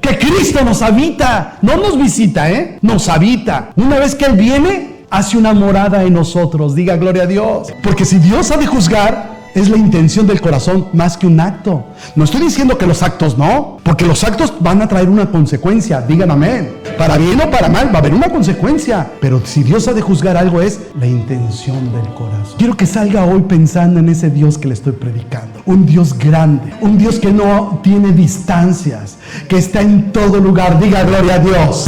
que Cristo nos habita, no nos visita, nos habita. Una vez que Él viene, hace una morada en nosotros. Diga gloria a Dios. Porque si Dios ha de juzgar, es la intención del corazón más que un acto. No estoy diciendo que los actos no, porque los actos van a traer una consecuencia. Digan amén. Para bien o para mal va a haber una consecuencia. Pero si Dios ha de juzgar algo, es la intención del corazón. Quiero que salga hoy pensando en ese Dios que le estoy predicando. Un Dios grande, un Dios que no tiene distancias, que está en todo lugar. Diga gloria a Dios.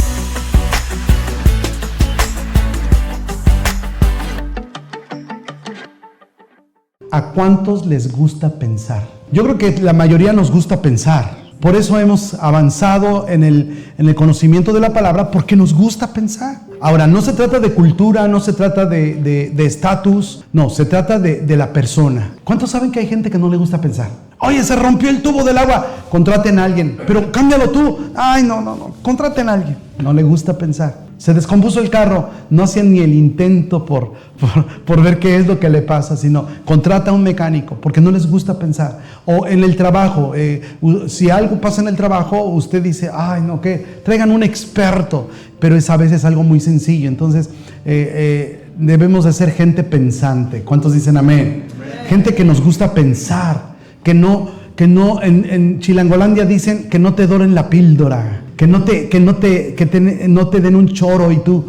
¿A cuántos les gusta pensar? Yo creo que la mayoría nos gusta pensar. Por eso hemos avanzado en el conocimiento de la palabra, porque nos gusta pensar. Ahora, no se trata de cultura, no se trata de estatus, no, se trata de la persona. ¿Cuántos saben que hay gente que no le gusta pensar? Oye, se rompió el tubo del agua, contraten a alguien. Pero cámbialo tú. Ay, no, contraten a alguien. No le gusta pensar. Se descompuso el carro, no hacen ni el intento por ver qué es lo que le pasa, sino contrata a un mecánico, porque no les gusta pensar. O en el trabajo, si algo pasa en el trabajo, usted dice, ay no, ¿qué? Traigan un experto, pero es a veces algo muy sencillo. Entonces, debemos de ser gente pensante. ¿Cuántos dicen amén? Gente que nos gusta pensar, que no en Chilangolandia dicen que no te doren la píldora. Que no te den un choro y tú,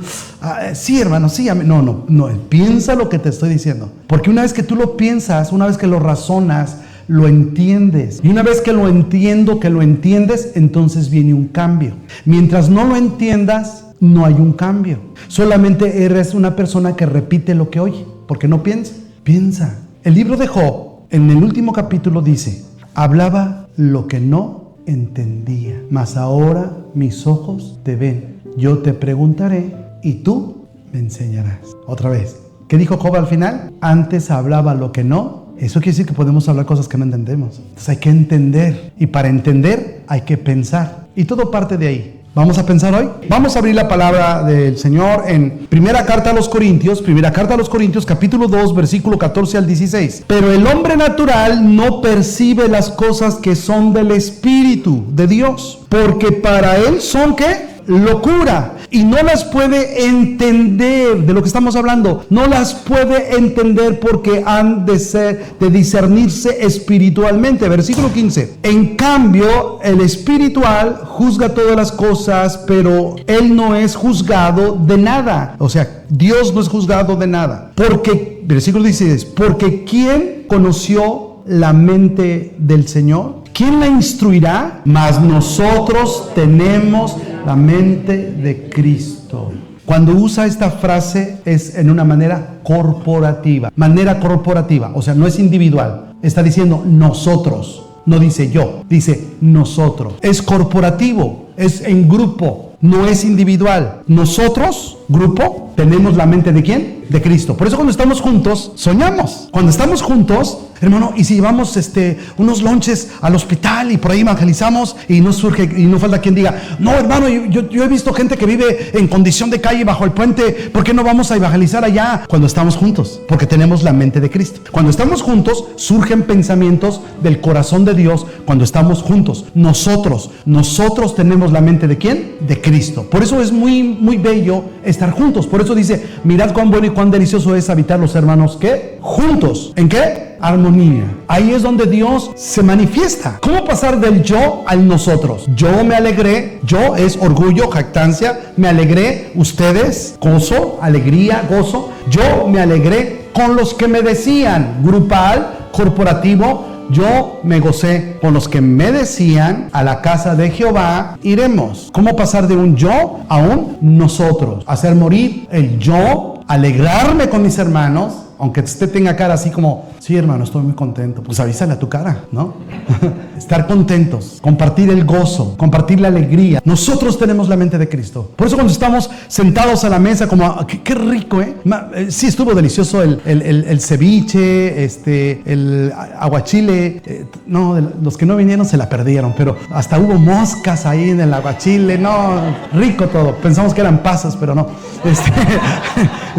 sí hermano, sí, no, piensa lo que te estoy diciendo. Porque una vez que tú lo piensas, una vez que lo razonas, lo entiendes. Y una vez que lo entiendes, entonces viene un cambio. Mientras no lo entiendas, no hay un cambio. Solamente eres una persona que repite lo que oye, porque no piensa. El libro de Job, en el último capítulo dice, hablaba lo que no entendía, mas ahora mis ojos te ven. Yo te preguntaré y tú me enseñarás. Otra vez, ¿qué dijo Job al final? Antes hablaba lo que no. Eso quiere decir que podemos hablar cosas que no entendemos. Entonces hay que entender, y para entender hay que pensar, y todo parte de ahí. ¿Vamos a pensar hoy? Vamos a abrir la palabra del Señor en Primera Carta a los Corintios, capítulo 2, versículo 14 al 16. Pero el hombre natural no percibe las cosas que son del Espíritu de Dios, porque para él son, ¿qué? Locura, y no las puede entender. De lo que estamos hablando, no las puede entender porque han de discernirse espiritualmente. Versículo 15. En cambio, el espiritual juzga todas las cosas, pero él no es juzgado de nada. O sea, Dios no es juzgado de nada. Porque, versículo 16, porque ¿quién conoció la mente del Señor? ¿Quién la instruirá? Mas nosotros tenemos la mente de Cristo. Cuando usa esta frase es en una manera corporativa. O sea, no es individual. Está diciendo nosotros. No dice yo, dice nosotros. Es corporativo, es en grupo, no es individual. Nosotros, grupo, tenemos la mente ¿de quién? De Cristo. Por eso cuando estamos juntos, soñamos. Cuando estamos juntos, hermano, y si llevamos unos lonches al hospital y por ahí evangelizamos y no falta quien diga, no hermano, yo he visto gente que vive en condición de calle bajo el puente, ¿por qué no vamos a evangelizar allá? Cuando estamos juntos, porque tenemos la mente de Cristo. Cuando estamos juntos, surgen pensamientos del corazón de Dios. Cuando estamos juntos, nosotros tenemos la mente ¿de quién? De Cristo. Por eso es muy, muy bello estar juntos. Por eso dice, mirad cuán bueno y cuán delicioso es habitar los hermanos, ¿qué? Juntos. ¿En qué? Armonía. Ahí es donde Dios se manifiesta. ¿Cómo pasar del yo al nosotros? Yo me alegré, yo es orgullo, jactancia, me alegré, ustedes, gozo, alegría, gozo. Yo me alegré con los que me decían, grupal, corporativo. Yo me gocé con los que me decían, a la casa de Jehová iremos. ¿Cómo pasar de un yo a un nosotros? Hacer morir el yo, alegrarme con mis hermanos, aunque usted tenga cara así como, sí hermano, estoy muy contento. Pues avísale a tu cara, ¿no? Estar contentos, compartir el gozo, compartir la alegría. Nosotros tenemos la mente de Cristo. Por eso cuando estamos sentados a la mesa, como, qué rico, ¿eh? Sí estuvo delicioso el ceviche, el aguachile. No, los que no vinieron se la perdieron, pero hasta hubo moscas ahí en el aguachile. No, rico todo. Pensamos que eran pasas, pero no.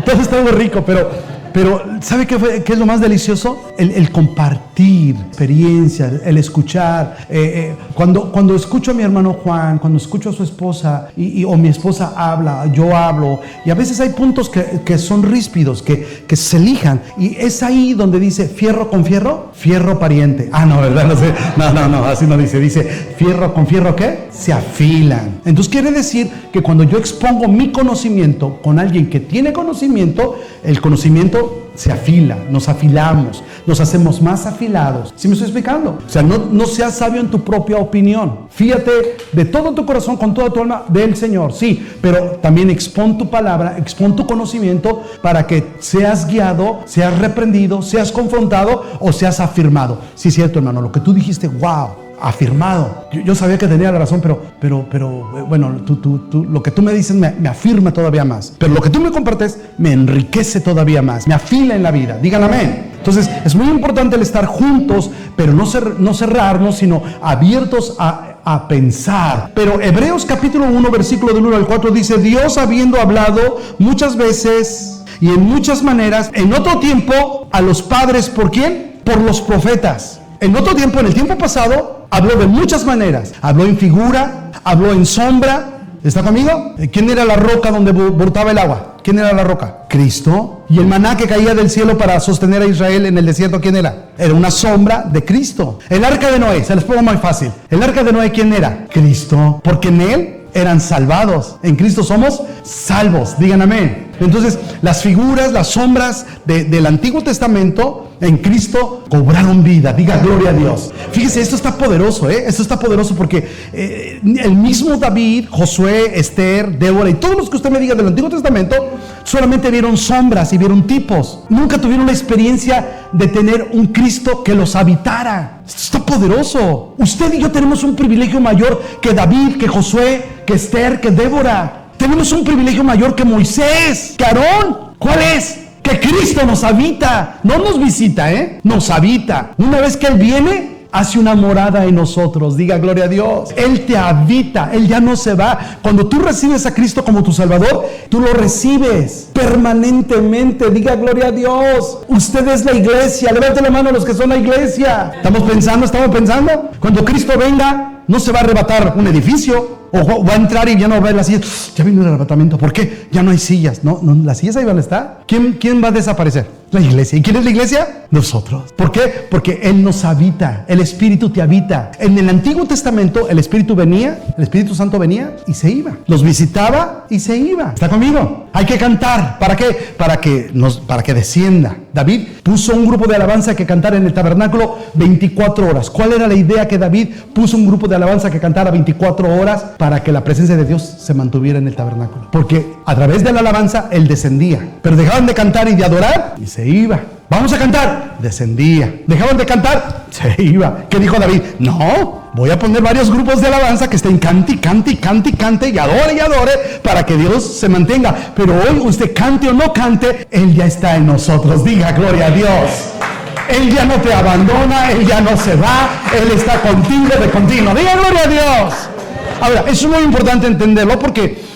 Todo estuvo rico, pero Pero ¿sabe qué es lo más delicioso? El compartir experiencias, el escuchar. Cuando escucho a mi hermano Juan, cuando escucho a su esposa o mi esposa habla, yo hablo, y a veces hay puntos que son ríspidos, que se lijan, y es ahí donde dice fierro con fierro, fierro pariente. No, ¿verdad? No sé. No, así no dice. Dice fierro con fierro, ¿qué? Se afilan. Entonces quiere decir que cuando yo expongo mi conocimiento con alguien que tiene conocimiento, el conocimiento se afila, nos afilamos, nos hacemos más afilados. ¿Sí me estoy explicando? O sea, no seas sabio en tu propia opinión. Fíjate de todo tu corazón, con toda tu alma del Señor, sí, pero también expon tu palabra, expon tu conocimiento para que seas guiado, seas reprendido, seas confrontado o seas afirmado. Sí, es cierto, hermano, lo que tú dijiste, wow, afirmado. Yo sabía que tenía la razón, pero bueno, lo que tú me dices me afirma todavía más. Pero lo que tú me compartes me enriquece todavía más, me afila en la vida. Digan amén. Entonces, es muy importante el estar juntos, pero no cerrarnos, sino abiertos a pensar. Pero Hebreos capítulo 1, versículo del 1 al 4 dice: Dios, habiendo hablado muchas veces y en muchas maneras, en otro tiempo, a los padres, ¿por quién? Por los profetas. En otro tiempo, en el tiempo pasado, habló de muchas maneras. Habló en figura, habló en sombra. ¿Está conmigo? ¿Quién era la roca donde brotaba el agua? ¿Quién era la roca? Cristo. Y el maná que caía del cielo para sostener a Israel en el desierto, ¿quién era? Era una sombra de Cristo. El arca de Noé, se les pongo muy fácil. El arca de Noé, ¿quién era? Cristo. Porque en él eran salvados. En Cristo somos salvos. Digan amén. Entonces, las figuras, las sombras del Antiguo Testamento en Cristo cobraron vida. Diga gloria a Dios. Fíjese, esto está poderoso, Esto está poderoso porque el mismo David, Josué, Esther, Débora y todos los que usted me diga del Antiguo Testamento solamente vieron sombras y vieron tipos. Nunca tuvieron la experiencia de tener un Cristo que los habitara. Esto está poderoso. Usted y yo tenemos un privilegio mayor que David, que Josué, que Esther, que Débora. Tenemos un privilegio mayor que Moisés, que Aarón. ¿Cuál es? Que Cristo nos habita. No nos visita, nos habita. Una vez que Él viene, hace una morada en nosotros. Diga gloria a Dios. Él te habita, Él ya no se va. Cuando tú recibes a Cristo como tu Salvador, tú lo recibes permanentemente. Diga gloria a Dios. Usted es la iglesia. Levante la mano a los que son la iglesia. ¿Estamos pensando? Cuando Cristo venga, no se va a arrebatar un edificio. O va a entrar y ya no va a ver las sillas. Ya vino el arrebatamiento. ¿Por qué? Ya no hay sillas. No, las sillas ahí van a estar. ¿Quién va a desaparecer? La iglesia. ¿Y quién es la iglesia? Nosotros. ¿Por qué? Porque Él nos habita. El Espíritu te habita. En el Antiguo Testamento el Espíritu Santo venía y se iba. Los visitaba y se iba. ¿Está conmigo? Hay que cantar. ¿Para qué? Para que descienda. David puso un grupo de alabanza que cantara en el tabernáculo 24 horas. ¿Cuál era la idea? Que David puso un grupo de alabanza que cantara 24 horas para que la presencia de Dios se mantuviera en el tabernáculo. Porque a través de la alabanza Él descendía. Pero dejaban de cantar y de adorar y se iba. Vamos a cantar. Descendía. Dejaban de cantar. Se iba. ¿Qué dijo David? No, voy a poner varios grupos de alabanza que estén cante y adore para que Dios se mantenga. Pero hoy usted cante o no cante, Él ya está en nosotros. Diga gloria a Dios. Él ya no te abandona, Él ya no se va, Él está contigo de continuo. Diga gloria a Dios. Ahora, eso es muy importante entenderlo porque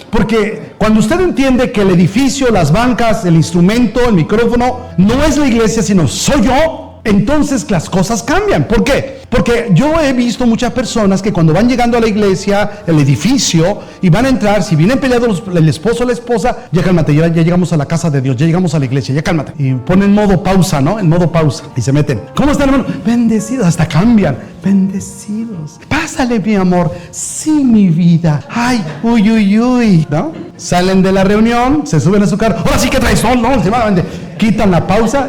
cuando usted entiende que el edificio, las bancas, el instrumento, el micrófono, no es la iglesia, sino soy yo, entonces las cosas cambian. ¿Por qué? Porque yo he visto muchas personas que cuando van llegando a la iglesia, el edificio, y van a entrar, si vienen peleados el esposo o la esposa, ya cálmate, ya llegamos a la casa de Dios, ya llegamos a la iglesia, ya cálmate. Y ponen modo pausa, ¿no? En modo pausa. Y se meten. ¿Cómo están, hermano? Bendecidos, hasta cambian. Bendecidos. Pásale, mi amor. Sí, mi vida. Ay, uy, ¿no? Salen de la reunión, se suben a su carro. Ahora sí que traes sol, ¿no? Quitan la pausa.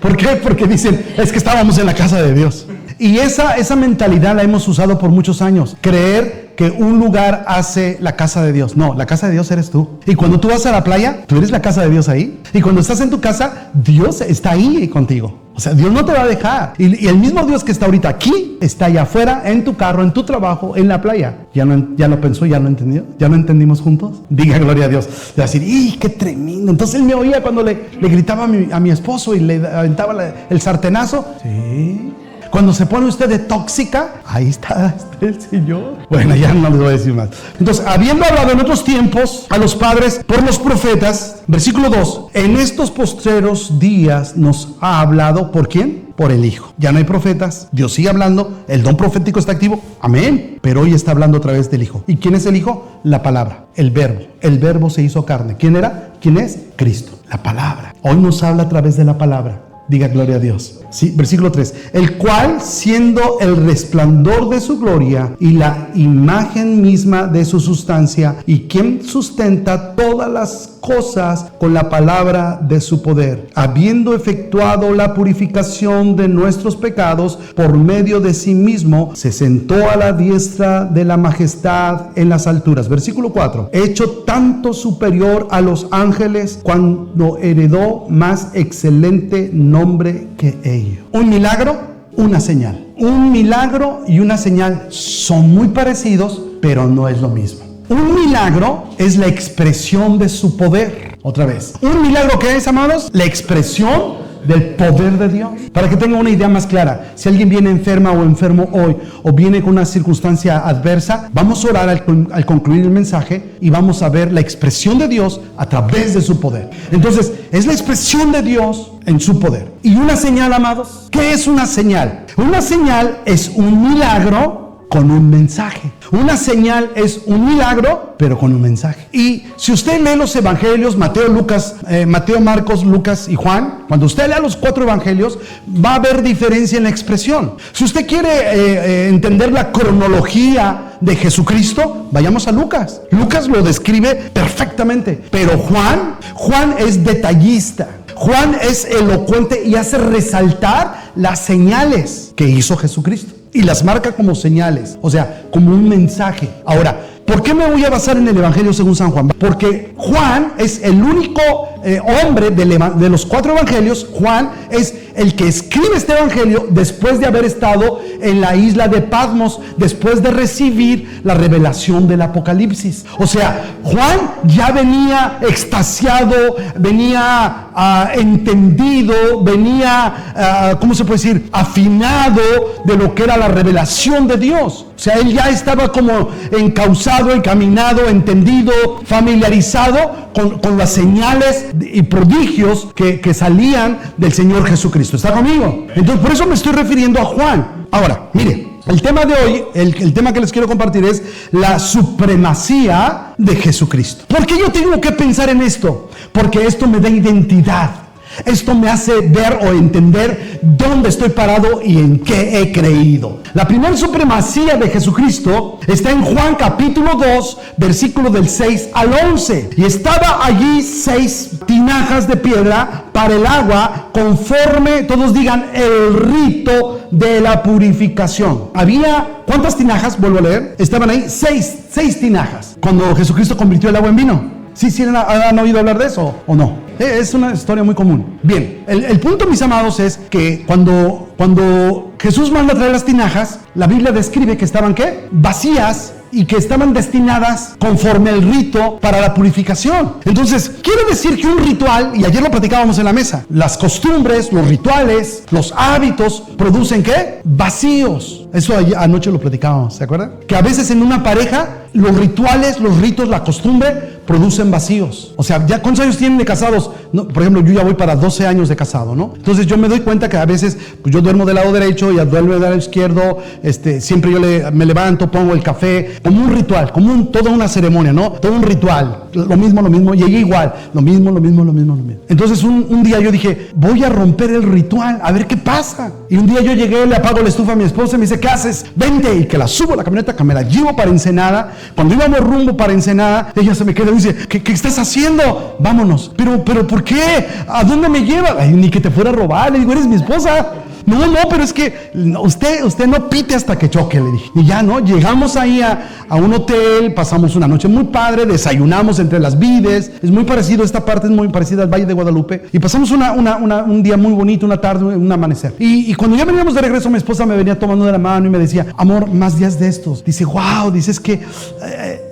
¿Por qué? Porque dicen, es que estábamos en la casa de Dios. Y esa mentalidad la hemos usado por muchos años. Creer que un lugar hace la casa de Dios. No, la casa de Dios eres tú. Y cuando tú vas a la playa, tú eres la casa de Dios ahí. Y cuando estás en tu casa, Dios está ahí contigo. O sea, Dios no te va a dejar. Y el mismo Dios que está ahorita aquí, está allá afuera, en tu carro, en tu trabajo, en la playa. ¿Ya lo pensó? ¿Ya lo entendió? ¿Ya lo entendimos juntos? Diga gloria a Dios. De decir, ¡y qué tremendo! Entonces él me oía cuando le gritaba a mi esposo y le aventaba el sartenazo. Sí. Cuando se pone usted de tóxica, ahí está el Señor. Bueno, ya no les voy a decir más. Entonces, habiendo hablado en otros tiempos a los padres por los profetas, versículo 2, en estos postreros días nos ha hablado, ¿por quién? Por el Hijo. Ya no hay profetas, Dios sigue hablando, el don profético está activo, amén, pero hoy está hablando a través del Hijo. ¿Y quién es el Hijo? La palabra, el verbo se hizo carne. ¿Quién era? ¿Quién es? Cristo, la palabra. Hoy nos habla a través de la palabra. Diga gloria a Dios. Sí, versículo 3. El cual, siendo el resplandor de su gloria y la imagen misma de su sustancia, y quien sustenta todas las cosas con la palabra de su poder, habiendo efectuado la purificación de nuestros pecados por medio de sí mismo, se sentó a la diestra de la majestad en las alturas. Versículo 4. Hecho tanto superior a los ángeles, cuando heredó más excelente nombre que ellos. Un milagro, una señal. Un milagro y una señal son muy parecidos, pero no es lo mismo. Un milagro es la expresión de su poder. Otra vez. ¿Un milagro qué es, amados? La expresión del poder de Dios. Para que tenga una idea más clara, si alguien viene enferma o enfermo hoy, o viene con una circunstancia adversa, vamos a orar al concluir el mensaje y vamos a ver la expresión de Dios a través de su poder. Entonces, es la expresión de Dios en su poder. ¿Y una señal, amados? ¿Qué es una señal? Una señal es un milagro con un mensaje. Una señal es un milagro, pero con un mensaje. Y si usted lee los evangelios, Mateo, Marcos, Lucas y Juan, cuando usted lea los 4 evangelios, va a haber diferencia en la expresión. Si usted quiere entender la cronología de Jesucristo, vayamos a Lucas. Lucas lo describe perfectamente, pero Juan es detallista. Juan es elocuente y hace resaltar las señales que hizo Jesucristo. Y las marca como señales, o sea, como un mensaje. Ahora, ¿por qué me voy a basar en el Evangelio según San Juan? Porque Juan es el único hombre de los 4 evangelios. Juan es el que escribe este evangelio después de haber estado en la isla de Patmos, después de recibir la revelación del Apocalipsis. O sea, Juan ya venía extasiado, venía entendido, venía, ¿cómo se puede decir? Afinado de lo que era la revelación de Dios. O sea, él ya estaba como encauzado, encaminado, entendido, familiarizado con las señales y prodigios que salían del Señor Jesucristo. ¿Está conmigo? Entonces, por eso me estoy refiriendo a Juan. Ahora, mire, el tema de hoy, el tema que les quiero compartir es la supremacía de Jesucristo. ¿Por qué yo tengo que pensar en esto? Porque esto me da identidad. Esto me hace ver o entender dónde estoy parado y en qué he creído. La primera supremacía de Jesucristo está en Juan capítulo 2, versículo del 6 al 11. Y estaba allí 6 tinajas de piedra para el agua, conforme, todos digan, el rito de la purificación. Había, ¿cuántas tinajas? Vuelvo a leer. Estaban ahí 6 tinajas. Cuando Jesucristo convirtió el agua en vino. ¿Sí han oído hablar de eso o no? Es una historia muy común. Bien, el punto, mis amados, es que cuando Jesús manda a traer las tinajas, la Biblia describe que estaban, ¿qué? Vacías, y que estaban destinadas conforme el rito para la purificación. Entonces, quiere decir que un ritual, y ayer lo platicábamos en la mesa, las costumbres, los rituales, los hábitos producen ¿qué? Vacíos. Eso anoche lo platicábamos, ¿se acuerdan? Que a veces en una pareja los rituales, los ritos, la costumbre producen vacíos. O sea, ¿ya cuántos años tienen de casados? No, por ejemplo, yo ya voy para 12 años de casado, ¿no? Entonces yo me doy cuenta que a veces pues, yo duermo del lado derecho y duermo del lado izquierdo. Siempre yo me levanto, pongo el café, como un ritual, toda una ceremonia, ¿no? Todo un ritual, lo mismo, y ella igual, lo mismo. Entonces un día yo dije, voy a romper el ritual, a ver qué pasa. Y un día yo llegué, le apago la estufa a mi esposa y me dice, ¿qué haces? Vente, y que la subo a la camioneta, que me la llevo para Ensenada. Cuando íbamos rumbo para Ensenada, ella se me queda y dice, ¿qué estás haciendo? Vámonos. Pero ¿por qué? ¿A dónde me llevas? Ay, ni que te fuera a robar. Le digo, eres mi esposa. No, pero es que usted no pite hasta que choque, le dije. Y ya, ¿no? Llegamos ahí a un hotel, pasamos una noche muy padre, desayunamos entre las vides. Es muy parecido, esta parte es muy parecida al Valle de Guadalupe. Y pasamos un día muy bonito, una tarde, un amanecer. Y cuando ya veníamos de regreso, mi esposa me venía tomando de la mano y me decía, amor, más días de estos. Dice, wow, dices que...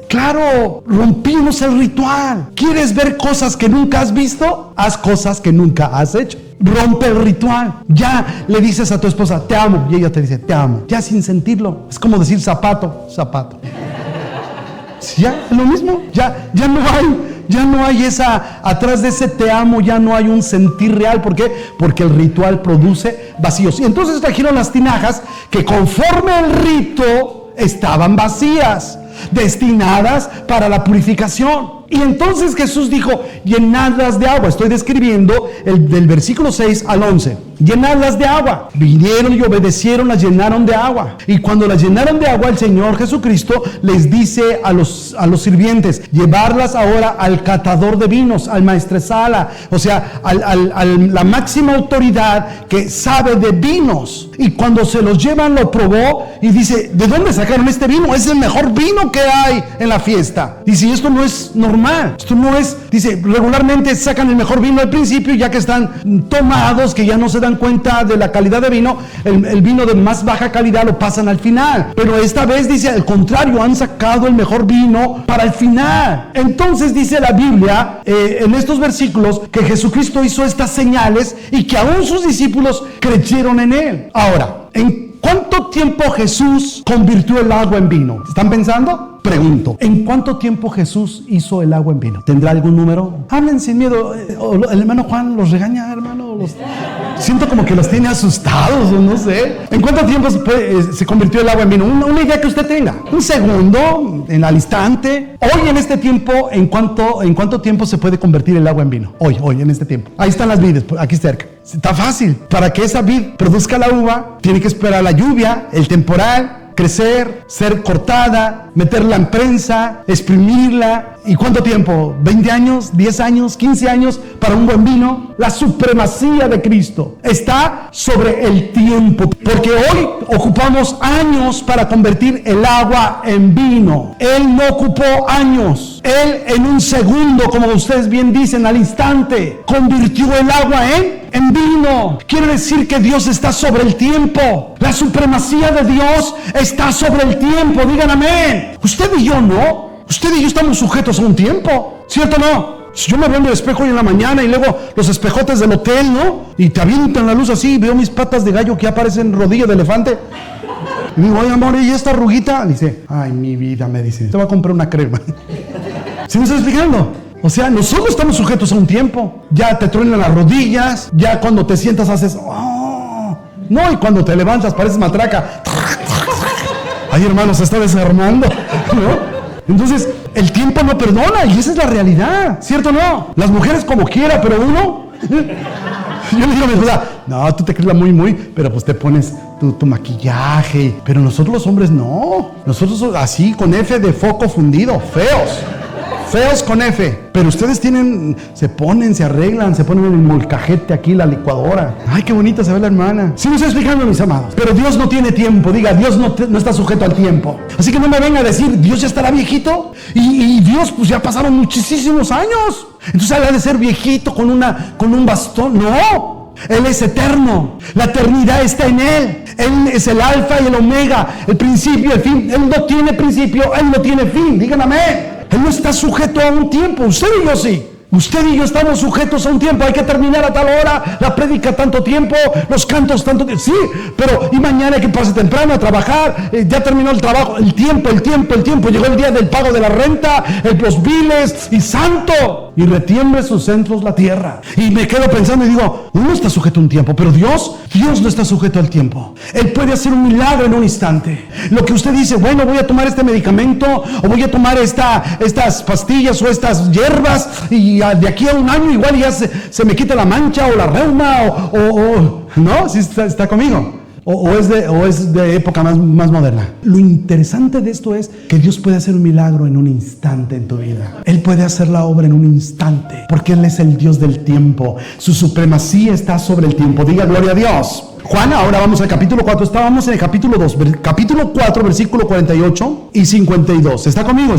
claro, rompimos el ritual. ¿Quieres ver cosas que nunca has visto? Haz cosas que nunca has hecho. rompe el ritual. Ya le dices a tu esposa, te amo, y ella te dice, te amo, ya sin sentirlo. Es como decir zapato, zapato. Ya, es lo mismo, ya no hay esa, atrás de ese te amo ya no hay un sentir real. ¿Por qué? Porque el ritual produce vacíos. Y entonces trajeron las tinajas que conforme al rito estaban vacías, destinadas para la purificación. Y entonces Jesús dijo, llenadlas de agua. Estoy describiendo del versículo 6 al 11. Llenadlas de agua. Vinieron y obedecieron, las llenaron de agua. Y cuando las llenaron de agua, el Señor Jesucristo les dice a los sirvientes, llevarlas ahora al catador de vinos, al maestresala, o sea, la máxima autoridad que sabe de vinos. Y cuando se los llevan, lo probó y dice, ¿de dónde sacaron este vino? Es el mejor vino que hay en la fiesta. Dice, esto no es normal, esto no es, dice, regularmente sacan el mejor vino al principio, ya que están tomados, que ya no se dan cuenta de la calidad de vino, el vino de más baja calidad lo pasan al final. Pero esta vez dice, al contrario, han sacado el mejor vino para el final. Entonces dice la Biblia, en estos versículos, que Jesucristo hizo estas señales y que aún sus discípulos creyeron en él. Ahora, ¿en cuánto tiempo Jesús convirtió el agua en vino? ¿Están pensando? Pregunto, ¿en cuánto tiempo Jesús hizo el agua en vino? ¿Tendrá algún número? Hablen sin miedo. El hermano Juan los regaña, hermano. Siento como que los tiene asustados, o no sé. ¿En cuánto tiempo se convirtió el agua en vino? Una idea que usted tenga. Un segundo, al instante. Hoy en este tiempo, ¿en cuánto tiempo se puede convertir el agua en vino? Hoy en este tiempo. Ahí están las vides, aquí cerca. Está fácil. Para que esa vid produzca la uva, tiene que esperar la lluvia, el temporal, crecer, ser cortada, meterla en prensa, exprimirla. ¿Y cuánto tiempo? ¿20 años? ¿10 años? ¿15 años para un buen vino? La supremacía de Cristo está sobre el tiempo, porque hoy ocupamos años para convertir el agua en vino. Él no ocupó años. Él en un segundo, como ustedes bien dicen, al instante, convirtió el agua en vino. Quiere decir que Dios está sobre el tiempo. La supremacía de Dios está sobre el tiempo. Digan amén. Usted y yo no. Usted y yo estamos sujetos a un tiempo, ¿cierto o no? Si yo me veo en el espejo hoy en la mañana y luego los espejotes del hotel, ¿no? Y te avientan la luz así y veo mis patas de gallo que ya parecen rodillas de elefante. Y digo, oye amor, ¿y esta arruguita? Dice, ay mi vida, me dice, te voy a comprar una crema. ¿Sí me estoy explicando? O sea, nosotros estamos sujetos a un tiempo. Ya te truenan las rodillas, ya cuando te sientas haces, oh. No, y cuando te levantas pareces matraca. Ay hermano, se está desarmando, ¿no? Entonces, el tiempo no perdona y esa es la realidad, ¿cierto o no? Las mujeres como quiera, pero uno... Yo le digo a mi esposa, no, tú te crees la muy, pero pues te pones tu maquillaje. Pero nosotros los hombres no. Nosotros así, con F de foco fundido, feos con F. Pero ustedes se arreglan, se ponen el molcajete aquí, la licuadora. Ay, qué bonita se ve la hermana. Sí me estoy explicando, mis amados. Pero Dios no tiene tiempo. Diga, Dios no está sujeto al tiempo. Así que no me venga a decir, Dios ya estará viejito. Y Dios, pues ya pasaron muchísimos años. Entonces, él ha de ser viejito con un bastón. No. Él es eterno. La eternidad está en Él. Él es el alfa y el omega, el principio y el fin. Él no tiene principio, Él no tiene fin. Díganme amén. Él no está sujeto a un tiempo. Usted y yo sí. Usted y yo estamos sujetos a un tiempo. Hay que terminar a tal hora, la prédica tanto tiempo, los cantos tanto tiempo. Sí, pero y mañana hay que pasar temprano a trabajar. Ya terminó el trabajo. El tiempo. Llegó el día del pago de la renta, los biles y santo. Y retiembre sus centros la tierra. Y me quedo pensando y digo, uno está sujeto a un tiempo, pero Dios no está sujeto al tiempo. Él puede hacer un milagro en un instante. Lo que usted dice, bueno, voy a tomar este medicamento o voy a tomar estas pastillas o estas hierbas y de aquí a un año igual ya se me quita la mancha o la reuma o ¿no? ¿Sí está conmigo? O es de época más moderna. Lo interesante de esto es que Dios puede hacer un milagro en un instante en tu vida. Él puede hacer la obra en un instante, porque Él es el Dios del tiempo. Su supremacía está sobre el tiempo. Diga gloria a Dios. Juan, ahora vamos al capítulo 4. Estábamos en el capítulo 2, capítulo 4, versículo 48 y 52. ¿Está conmigo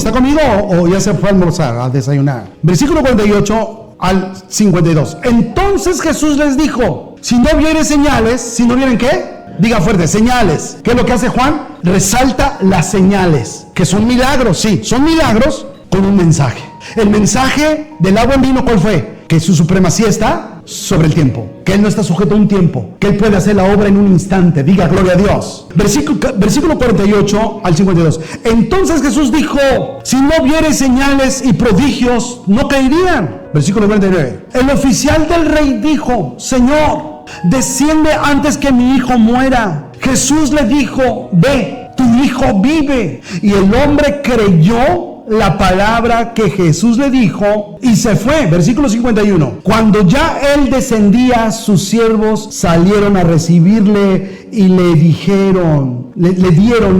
o ya se fue a almorzar, a desayunar? Versículo 48 al 52. Entonces Jesús les dijo, si no vieres señales, ¿si no vieren qué? Diga fuerte, señales. ¿Qué es lo que hace Juan? Resalta las señales, que son milagros, sí, son milagros con un mensaje. El mensaje del agua en vino, ¿cuál fue? Que su supremacía está sobre el tiempo, que Él no está sujeto a un tiempo, que Él puede hacer la obra en un instante. Diga gloria a Dios. Versículo 48 al 52. Entonces Jesús dijo: si no vieres señales y prodigios, no creerían. Versículo 49. El oficial del rey dijo: Señor, desciende antes que mi hijo muera. Jesús le dijo: ve, tu hijo vive. Y el hombre creyó la palabra que Jesús le dijo y se fue. Versículo 51. Cuando ya él descendía, sus siervos salieron a recibirle y le dieron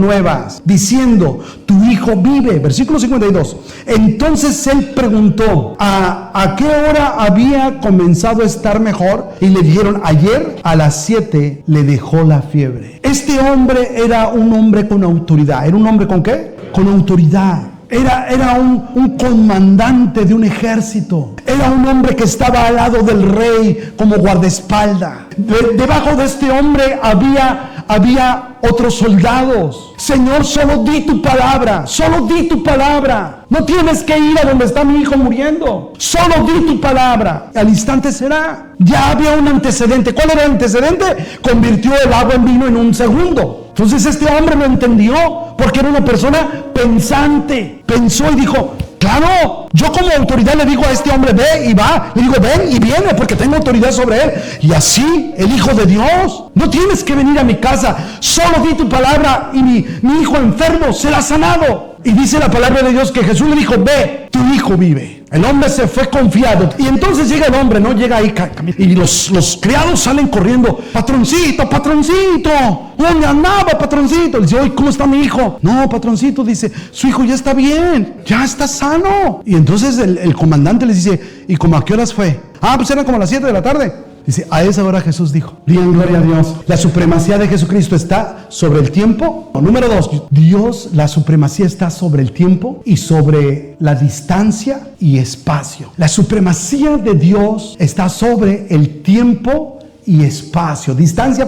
nuevas, diciendo: tu hijo vive. Versículo 52. Entonces él preguntó: ¿a qué hora había comenzado a estar mejor? Y le dijeron: ayer a las 7 le dejó la fiebre. Este hombre era un hombre con autoridad. ¿Era un hombre con qué? Con autoridad. Era un comandante de un ejército. Era un hombre que estaba al lado del rey como guardaespaldas. Debajo de este hombre había otros soldados. Señor, solo di tu palabra. Solo di tu palabra. No tienes que ir a donde está mi hijo muriendo. Solo di tu palabra. Al instante será. Ya había un antecedente. ¿Cuál era el antecedente? Convirtió el agua en vino en un segundo. Entonces este hombre lo entendió porque era una persona pensante. Pensó y dijo: claro, yo como autoridad le digo a este hombre: ve y va. Le digo: ven y viene, porque tengo autoridad sobre él. Y así el Hijo de Dios: no tienes que venir a mi casa, solo di tu palabra y mi hijo enfermo será sanado. Y dice la palabra de Dios que Jesús le dijo: ve, tu hijo vive. El hombre se fue confiado. Y entonces llega el hombre, no llega ahí, y los criados salen corriendo: patroncito, patroncito, ¿dónde andaba, patroncito? Le dice: oye, ¿cómo está mi hijo? No, patroncito, dice, su hijo ya está bien, ya está sano. Y entonces el comandante les dice: ¿y como a qué horas fue? Pues eran como las 7 de la tarde. Dice: a esa hora Jesús dijo. Digan gloria a Dios. La supremacía de Jesucristo está sobre el tiempo. Número 2, la supremacía está sobre el tiempo y sobre la distancia y espacio. La supremacía de Dios está sobre el tiempo y espacio. Distancia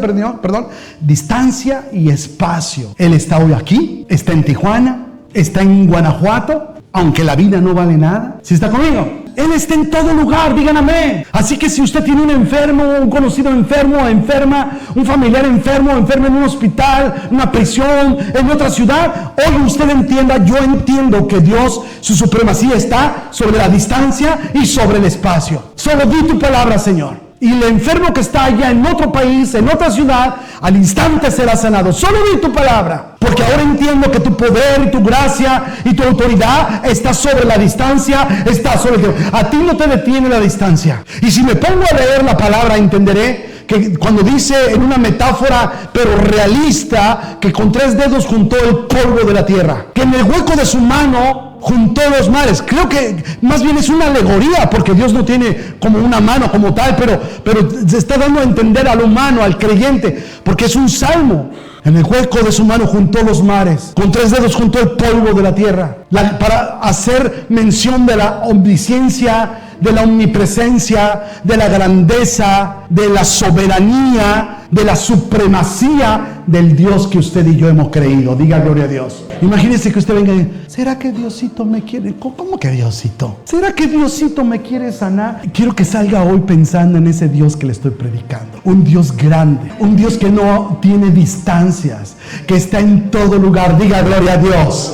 y espacio. Él está hoy aquí, está en Tijuana, está en Guanajuato, aunque la vida no vale nada. ¿Sí está conmigo? Él está en todo lugar, digan amén. Así que si usted tiene un enfermo, un conocido enfermo, enferma, un familiar enfermo en un hospital, una prisión, en otra ciudad, hoy usted entienda: yo entiendo que Dios, su supremacía está sobre la distancia y sobre el espacio. Solo di tu palabra, Señor. Y el enfermo que está allá en otro país, en otra ciudad, al instante será sanado. Solo di tu palabra. Porque ahora entiendo que tu poder y tu gracia y tu autoridad está sobre la distancia, está sobre el tiempo. A ti no te detiene la distancia. Y si me pongo a leer la palabra, entenderé que cuando dice en una metáfora pero realista, que con 3 dedos juntó el polvo de la tierra, que en el hueco de su mano juntó los mares. Creo que más bien es una alegoría, porque Dios no tiene como una mano como tal, pero se está dando a entender al humano, al creyente, porque es un salmo. En el hueco de su mano juntó los mares, con 3 dedos juntó el polvo de la tierra, para hacer mención de la omnisciencia, de la omnipresencia, de la grandeza, de la soberanía, de la supremacía del Dios que usted y yo hemos creído. Diga gloria a Dios. Imagínese que usted venga y diga: ¿será que Diosito me quiere? ¿Cómo que Diosito? ¿Será que Diosito me quiere sanar? Quiero que salga hoy pensando en ese Dios que le estoy predicando. Un Dios grande, un Dios que no tiene distancias, que está en todo lugar. Diga gloria a Dios.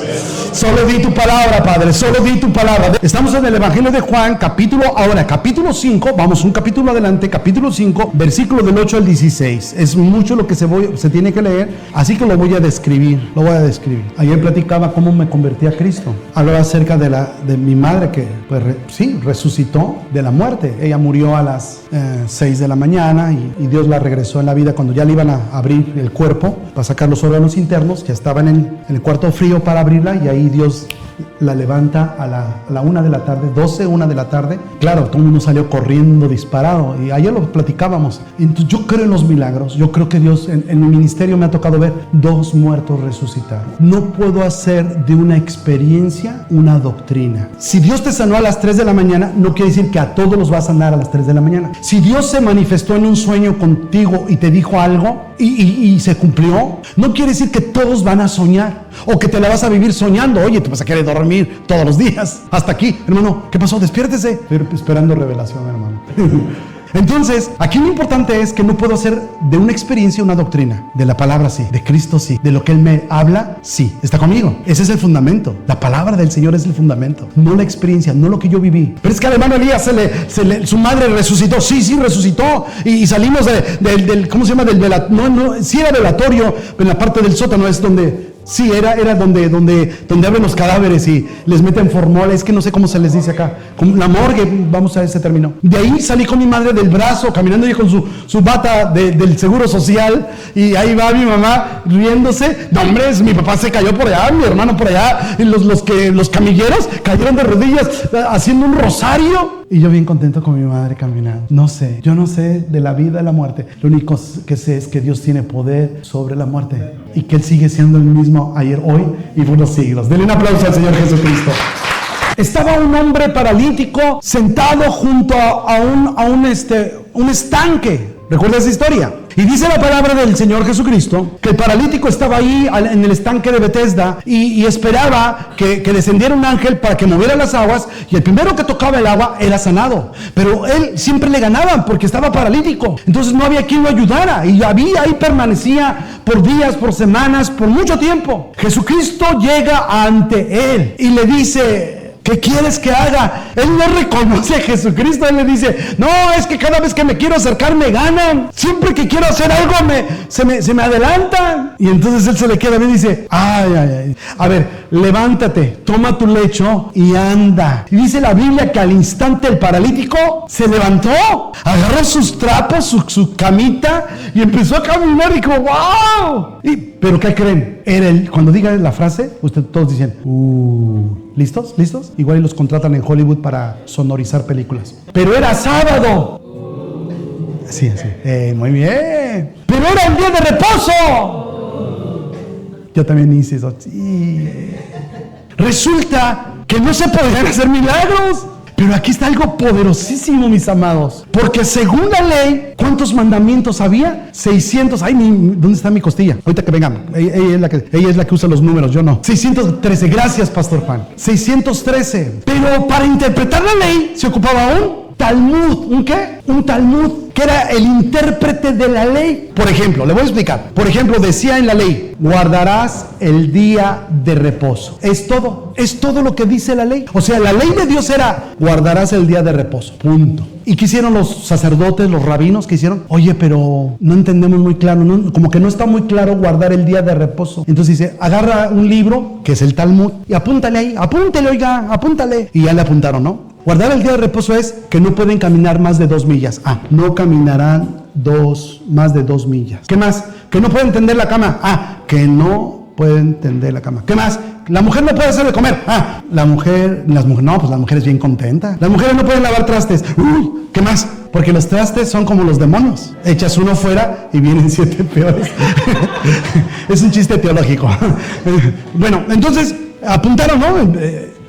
Solo di tu palabra, Padre, solo di tu palabra. Estamos en el Evangelio de Juan, capítulo 5, vamos un capítulo adelante, capítulo 5, versículo del 8 al 16. Es mucho lo que se tiene que leer, así que lo voy a describir. Ayer platicaba cómo me convertí a Cristo. Hablaba acerca de mi madre que, resucitó de la muerte. Ella murió a las 6 de la mañana y Dios la regresó en la vida cuando ya le iban a abrir el cuerpo para sacar los órganos internos. Ya estaban en el cuarto frío para abrirla, y ahí Dios la levanta a la 1 de la tarde, 1 de la tarde. Claro, todo el mundo salió corriendo, disparado, y ayer lo platicábamos. Entonces yo creo en los milagros. Yo creo que Dios, en mi ministerio me ha tocado ver 2 muertos resucitar. No puedo hacer de una experiencia una doctrina. Si Dios te sanó a las 3 de la mañana, no quiere decir que a todos los va a sanar a las 3 de la mañana. Si Dios se manifestó en un sueño contigo y te dijo algo y se cumplió, no quiere decir que todos van a soñar, o que te la vas a vivir soñando. Oye, te vas a querer dormir todos los días. Hasta aquí, hermano, ¿qué pasó? Despiértese. Estoy esperando revelación, hermano. Entonces, aquí lo importante es que no puedo hacer de una experiencia una doctrina. De la palabra sí, de Cristo sí, de lo que Él me habla sí. ¿Está conmigo? Ese es el fundamento. La palabra del Señor es el fundamento, no la experiencia, no lo que yo viví. Pero es que al hermano Elías su madre resucitó. Sí, resucitó. Y salimos del ¿cómo se llama? Sí era velatorio, pero en la parte del sótano es donde... Sí, era donde abren los cadáveres y les meten formol. Es que no sé cómo se les dice acá. Como la morgue, vamos a ese término. De ahí salí con mi madre del brazo, caminando y con su bata del Seguro Social. Y ahí va mi mamá riéndose. No, hombre, mi papá se cayó por allá, mi hermano por allá. Y los camilleros cayeron de rodillas haciendo un rosario. Y yo bien contento con mi madre caminando. Yo no sé de la vida y la muerte. Lo único que sé es que Dios tiene poder sobre la muerte. Y que Él sigue siendo el mismo ayer, hoy y por los siglos. Denle un aplauso al Señor Jesucristo. Estaba un hombre paralítico sentado junto a un estanque. ¿Recuerda esa historia? Y dice la palabra del Señor Jesucristo que el paralítico estaba ahí en el estanque de Betesda y esperaba que descendiera un ángel para que moviera las aguas, y el primero que tocaba el agua era sanado. Pero él siempre le ganaban porque estaba paralítico. Entonces no había quien lo ayudara, y ahí permanecía por días, por semanas, por mucho tiempo. Jesucristo llega ante él y le dice: ¿qué quieres que haga? Él no reconoce a Jesucristo. Él le dice: no, es que cada vez que me quiero acercar me ganan. Siempre que quiero hacer algo se me adelantan. Y entonces él se le queda bien y dice: ay. A ver, levántate, toma tu lecho y anda. Y dice la Biblia que al instante el paralítico se levantó, agarró sus trapos, su camita, y empezó a caminar. Y como ¡wow! ¿Pero qué creen? Cuando diga la frase, todos dicen: ¿listos? Igual y los contratan en Hollywood para sonorizar películas. Pero era sábado. Así. Muy bien. Pero era un día de reposo. Yo también hice eso. Sí. Resulta que no se podían hacer milagros. Pero aquí está algo poderosísimo, mis amados. Porque según la ley, ¿cuántos mandamientos había? 600. Ay, ¿dónde está mi costilla? Ahorita que vengan. Ella es la que usa los números, yo no. 613. Gracias, Pastor Juan. 613. Pero para interpretar la ley se ocupaba un Talmud. ¿Un qué? Un Talmud, que era el intérprete de la ley. Por ejemplo, le voy a explicar. Por ejemplo, decía en la ley: guardarás el día de reposo. Es todo lo que dice la ley. O sea, la ley de Dios era: guardarás el día de reposo. Punto. ¿Y qué hicieron los sacerdotes, los rabinos? ¿Qué hicieron? Oye, pero no entendemos muy claro, como que no está muy claro guardar el día de reposo. Entonces dice: agarra un libro, que es el Talmud, y apúntale ahí, apúntale. Y ya le apuntaron, ¿no? Guardar el día de reposo es que no pueden caminar más de 2 millas. No caminarán más de 2 millas. ¿Qué más? Que no pueden tender la cama. Que no pueden tender la cama. ¿Qué más? La mujer no puede hacer de comer. Las mujeres bien contentas. Las mujeres no pueden lavar trastes. ¿Qué más? Porque los trastes son como los demonios. Echas uno fuera y vienen 7 peores. Es un chiste teológico. Bueno, entonces apuntaron, ¿no?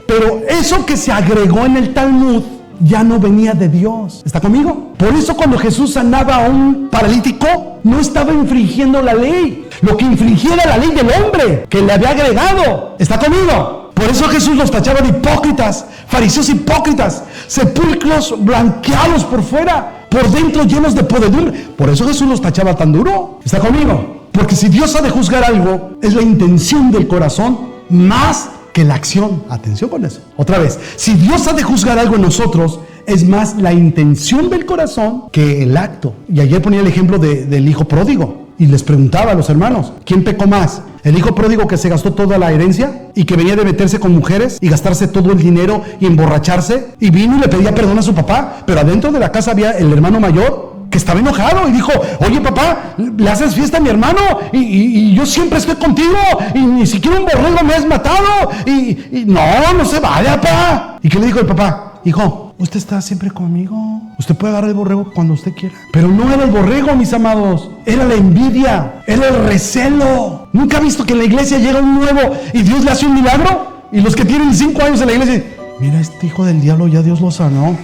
Pero eso que se agregó en el Talmud ya no venía de Dios. ¿Está conmigo? Por eso cuando Jesús sanaba a un paralítico, no estaba infringiendo la ley. Lo que infringía era la ley del hombre que le había agregado. ¿Está conmigo? Por eso Jesús los tachaba de hipócritas, fariseos hipócritas, sepulcros blanqueados por fuera, por dentro llenos de podredumbre. Por eso Jesús los tachaba tan duro. ¿Está conmigo? Porque si Dios ha de juzgar algo, es la intención del corazón más que la acción. Atención con eso. Otra vez, si Dios ha de juzgar algo en nosotros, es más la intención del corazón que el acto. Y ayer ponía el ejemplo del hijo pródigo y les preguntaba a los hermanos: ¿quién pecó más? ¿El hijo pródigo que se gastó toda la herencia y que venía de meterse con mujeres y gastarse todo el dinero y emborracharse, y vino y le pedía perdón a su papá, pero adentro de la casa había el hermano mayor que estaba enojado y dijo: oye, papá, le haces fiesta a mi hermano y yo siempre estoy contigo y ni siquiera un borrego me has matado y no se vaya, papá? ¿Y qué le dijo el papá? Hijo, usted está siempre conmigo, usted puede agarrar el borrego cuando usted quiera. Pero no era el borrego, mis amados, era la envidia, era el recelo. ¿Nunca ha visto que en la iglesia llega un nuevo y Dios le hace un milagro? Y los que tienen 5 años en la iglesia: mira, este hijo del diablo ya Dios lo sanó.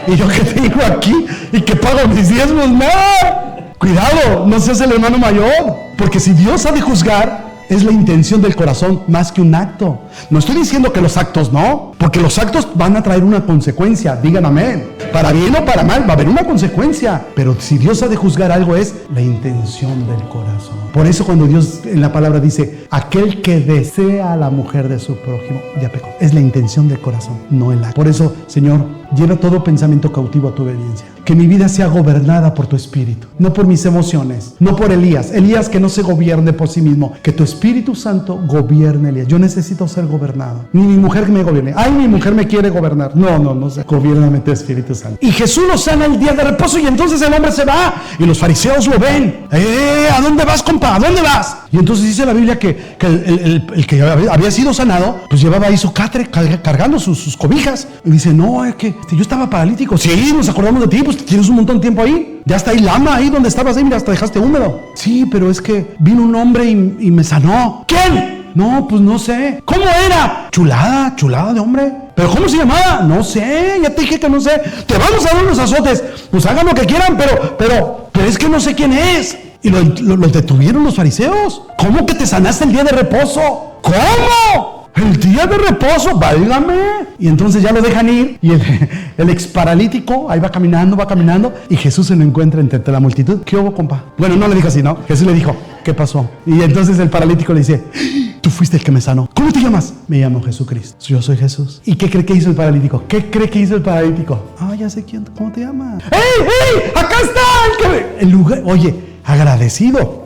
Y yo que tengo aquí y que pago mis diezmos, no. Cuidado, no seas el hermano mayor. Porque si Dios ha de juzgar, es la intención del corazón más que un acto. No estoy diciendo que los actos no, porque los actos van a traer una consecuencia. Digan amén. Para bien o para mal, va a haber una consecuencia. Pero si Dios ha de juzgar algo, es la intención del corazón. Por eso cuando Dios en la palabra dice, aquel que desea a la mujer de su prójimo, ya pecó. Es la intención del corazón, no el acto. Por eso, Señor, lleva todo pensamiento cautivo a tu obediencia. Que mi vida sea gobernada por tu espíritu, no por mis emociones, no por Elías. Elías que no se gobierne por sí mismo, que tu Espíritu Santo gobierne Elías. Yo necesito ser gobernado. Ni mi mujer que me gobierne. Ay, mi mujer me quiere gobernar. No sé. Gobiérname tu Espíritu Santo. Y Jesús lo sana el día de reposo y entonces el hombre se va y los fariseos lo ven. ¿A dónde vas, compa? ¿A dónde vas? Y entonces dice la Biblia que el que había sido sanado, pues llevaba ahí su catre cargando sus cobijas. Y dice, no, es que yo estaba paralítico. Sí, nos acordamos de ti, pues tienes un montón de tiempo ahí. Ya está ahí lama, ahí donde estabas, ahí, mira, hasta dejaste húmedo. Sí, pero es que vino un hombre y me sanó. ¿Quién? No, pues no sé. ¿Cómo era? Chulada de hombre. ¿Pero cómo se llamaba? No sé, ya te dije que no sé. Te vamos a dar unos azotes. Pues hagan lo que quieran, pero es que no sé quién es. Y los detuvieron los fariseos. ¿Cómo que te sanaste el día de reposo? ¿Cómo? El día de reposo, válgame. Y entonces ya lo dejan ir. Y el ex paralítico ahí va caminando. Y Jesús se lo encuentra entre la multitud. ¿Qué hubo, compa? Bueno, no le dijo así, ¿no? Jesús le dijo, ¿qué pasó? Y entonces el paralítico le dice, tú fuiste el que me sanó. ¿Cómo te llamas? Me llamo Jesucristo. Yo soy Jesús. ¿Y qué cree que hizo el paralítico? Ya sé quién. ¿Cómo te llamas? ¡Ey! ¡Acá está! El lugar. Oye, agradecido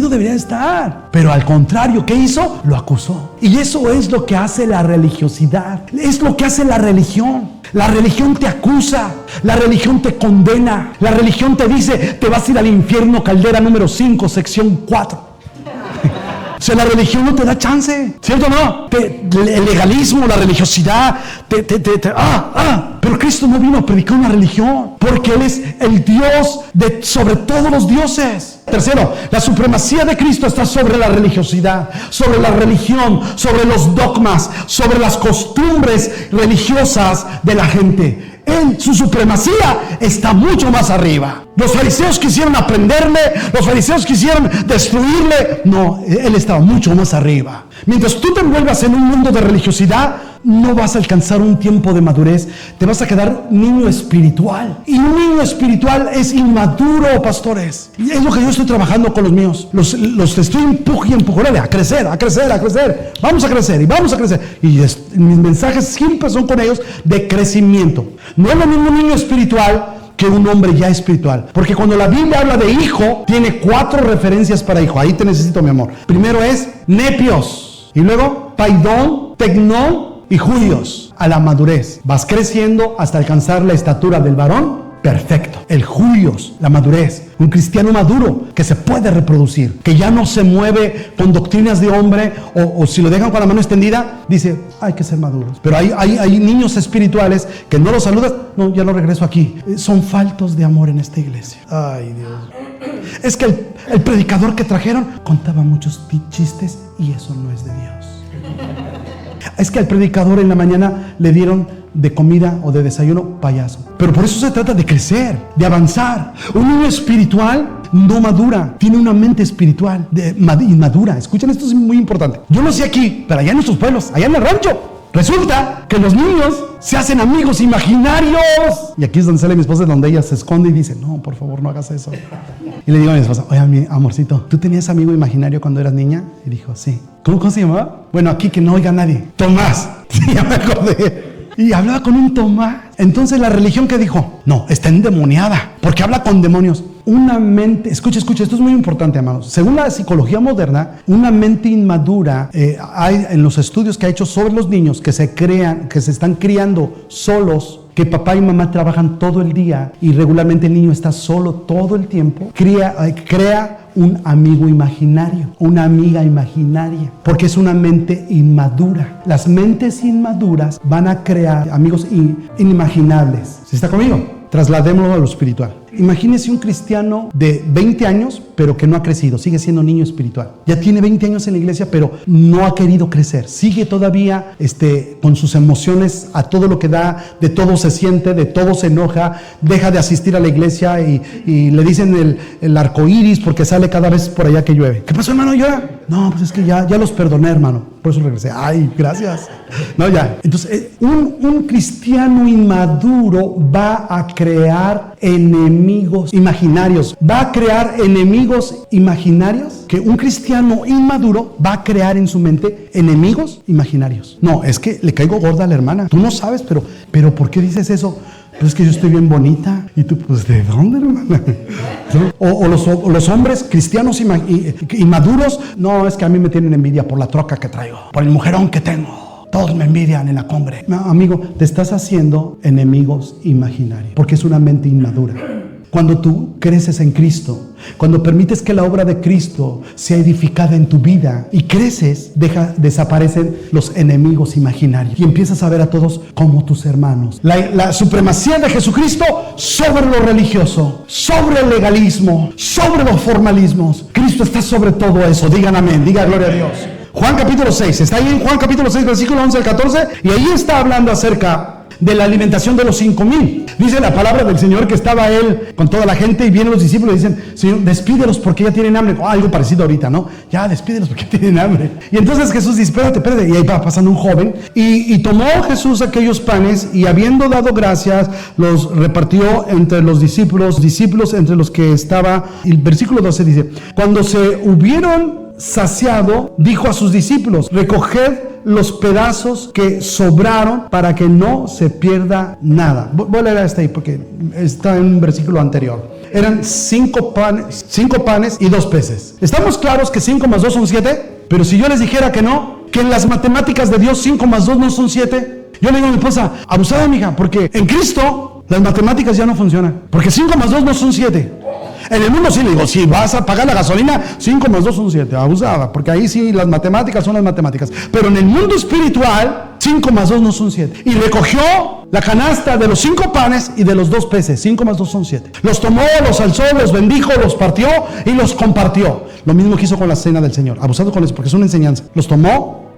debería estar, pero al contrario, ¿qué hizo? Lo acusó. Y eso es lo que hace la religiosidad, es lo que hace la religión. La religión te acusa, la religión te condena, la religión te dice, te vas a ir al infierno, caldera número 5, sección 4. O sea, la religión no te da chance, ¿cierto o no? El legalismo, la religiosidad, pero Cristo no vino a predicar una religión, porque Él es el Dios sobre todos los dioses. Tercero, la supremacía de Cristo está sobre la religiosidad, sobre la religión, sobre los dogmas, sobre las costumbres religiosas de la gente. Su supremacía está mucho más arriba. Los fariseos quisieron aprenderle, los fariseos quisieron destruirle. No, Él estaba mucho más arriba. Mientras tú te envuelvas en un mundo de religiosidad, no vas a alcanzar un tiempo de madurez. Te vas a quedar niño espiritual. Y un niño espiritual es inmaduro, pastores. Y es lo que yo estoy trabajando con los míos. Los estoy empujando a crecer. Vamos a crecer y vamos a crecer. Y mis mensajes siempre son con ellos de crecimiento. No es lo mismo un niño espiritual que un hombre ya espiritual. Porque cuando la Biblia habla de hijo, tiene 4 referencias para hijo. Ahí te necesito, mi amor. Primero es nepios. Y luego paidón, tecnón y juios. A la madurez. Vas creciendo hasta alcanzar la estatura del varón perfecto. El juios, la madurez. Un cristiano maduro que se puede reproducir, que ya no se mueve con doctrinas de hombre, o si lo dejan con la mano extendida, dice, hay que ser maduros. Pero hay niños espirituales que no los saludas, no, ya no regreso aquí. Son faltos de amor en esta iglesia. Ay, Dios. Es que el predicador que trajeron contaba muchos chistes y eso no es de Dios. Es que al predicador en la mañana le dieron de comida o de desayuno payaso. Pero por eso se trata de crecer, de avanzar. Un niño espiritual no madura, tiene una mente espiritual inmadura. Escuchen, esto es muy importante. Yo no sé aquí, pero allá en nuestros pueblos, allá en el rancho, resulta que los niños se hacen amigos imaginarios. Y aquí es donde sale mi esposa, donde ella se esconde y dice, no, por favor, no hagas eso. Y le digo a mi esposa, oye, mi amorcito, ¿tú tenías amigo imaginario cuando eras niña? Y dijo, sí. ¿Cómo se llamaba? Bueno, aquí que no oiga nadie. Tomás. Sí, ya me acordé. Y hablaba con un Tomás. Entonces la religión, ¿qué dijo? No, está endemoniada, porque habla con demonios. Una mente, escucha, esto es muy importante, amados. Según la psicología moderna, una mente inmadura, hay en los estudios que ha hecho sobre los niños que se están criando solos, que papá y mamá trabajan todo el día y regularmente el niño está solo todo el tiempo, crea un amigo imaginario, una amiga imaginaria, porque es una mente inmadura. Las mentes inmaduras van a crear amigos inimaginables. ¿Sí está conmigo? Trasladémoslo a lo espiritual. Imagínese un cristiano de 20 años, pero que no ha crecido, sigue siendo niño espiritual. Ya tiene 20 años en la iglesia, pero no ha querido crecer. Sigue todavía con sus emociones a todo lo que da, de todo se siente, de todo se enoja, deja de asistir a la iglesia y le dicen el arco iris porque sale cada vez por allá que llueve. ¿Qué pasó, hermano? ¿Llora? No, pues es que ya los perdoné, hermano. Por eso regresé. Ay, gracias. No, ya. Entonces, un cristiano inmaduro va a crear enemigos imaginarios. Va a crear enemigos imaginarios que un cristiano inmaduro va a crear en su mente enemigos imaginarios. No, es que le caigo gorda a la hermana. Tú no sabes, pero ¿por qué dices eso? Pues es que yo estoy bien bonita. Y tú, pues, ¿de dónde, hermana? O los hombres cristianos inmaduros. No, es que a mí me tienen envidia por la troca que traigo, por el mujerón que tengo. Todos me envidian en la cumbre. No, amigo, te estás haciendo enemigos imaginarios, porque es una mente inmadura. Cuando tú creces en Cristo, cuando permites que la obra de Cristo sea edificada en tu vida y creces, desaparecen los enemigos imaginarios y empiezas a ver a todos como tus hermanos. La supremacía de Jesucristo sobre lo religioso, sobre el legalismo, sobre los formalismos. Cristo está sobre todo eso. Digan amén, diga gloria a Dios. Juan capítulo 6, está ahí en Juan capítulo 6, versículo 11 al 14, y ahí está hablando acerca de la alimentación de los 5,000. Dice la palabra del Señor que estaba él con toda la gente y vienen los discípulos y dicen: Señor, despídelos porque ya tienen hambre. Algo parecido ahorita, ¿no? Ya, despídelos porque tienen hambre. Y entonces Jesús dice: espérate. Y ahí va pasando un joven y tomó Jesús aquellos panes y habiendo dado gracias, los repartió entre los discípulos entre los que estaba. Y el versículo 12 dice: cuando se hubieron saciado, dijo a sus discípulos: recoged los pedazos que sobraron para que no se pierda nada. Voy a leer hasta ahí porque está en un versículo anterior. Eran 5 panes y 2 peces. ¿Estamos claros que 5 más 2 son 7? Pero si yo les dijera que no, que en las matemáticas de Dios 5 más 2 no son 7, yo le digo a mi esposa: abusada, mija, porque en Cristo las matemáticas ya no funcionan, porque 5 más 2 no son 7. En el mundo sí le digo: si vas a pagar la gasolina, 5 más 2 son 7, abusada, porque ahí sí las matemáticas son las matemáticas. Pero en el mundo espiritual, 5 más 2 no son 7. Y recogió la canasta de los 5 panes y de los 2 peces. 5 más 2 son 7. Los tomó, los alzó, los bendijo, los partió y los compartió. Lo mismo que hizo con la cena del Señor. Abusado con eso, porque es una enseñanza. Los tomó,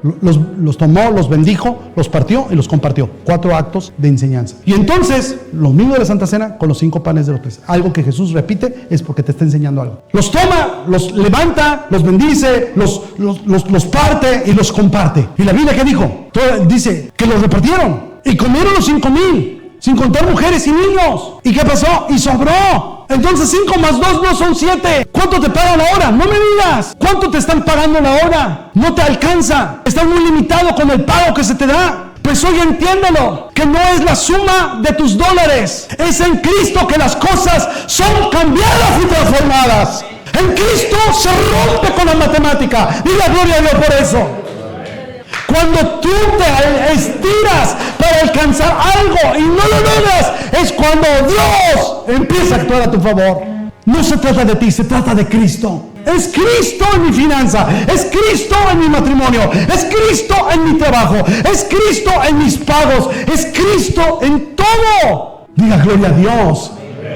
los bendijo, los partió y los compartió. 4 actos de enseñanza. Y entonces, lo mismo de la Santa Cena con los 5 panes de los peces. Algo que Jesús repite es porque te está enseñando algo. Los toma, los levanta, los bendice, los parte y los comparte. ¿Y la Biblia qué dijo? Dice que los repartieron y comieron los 5,000, sin contar mujeres y niños. ¿Y qué pasó? Y sobró. Entonces 5 más 2 no son 7. ¿Cuánto te pagan la hora? No me digas. ¿Cuánto te están pagando la hora? No te alcanza. Estás muy limitado con el pago que se te da. Pues hoy entiéndelo, que no es la suma de tus dólares. Es en Cristo que las cosas son cambiadas y transformadas. En Cristo se rompe con la matemática. Diga gloria a Dios por eso. Cuando tú te estiras para alcanzar algo y no lo logras, es cuando Dios empieza a actuar a tu favor. No se trata de ti, se trata de Cristo. Es Cristo en mi finanza, es Cristo en mi matrimonio, es Cristo en mi trabajo, es Cristo en mis pagos, es Cristo en todo. Diga gloria a Dios.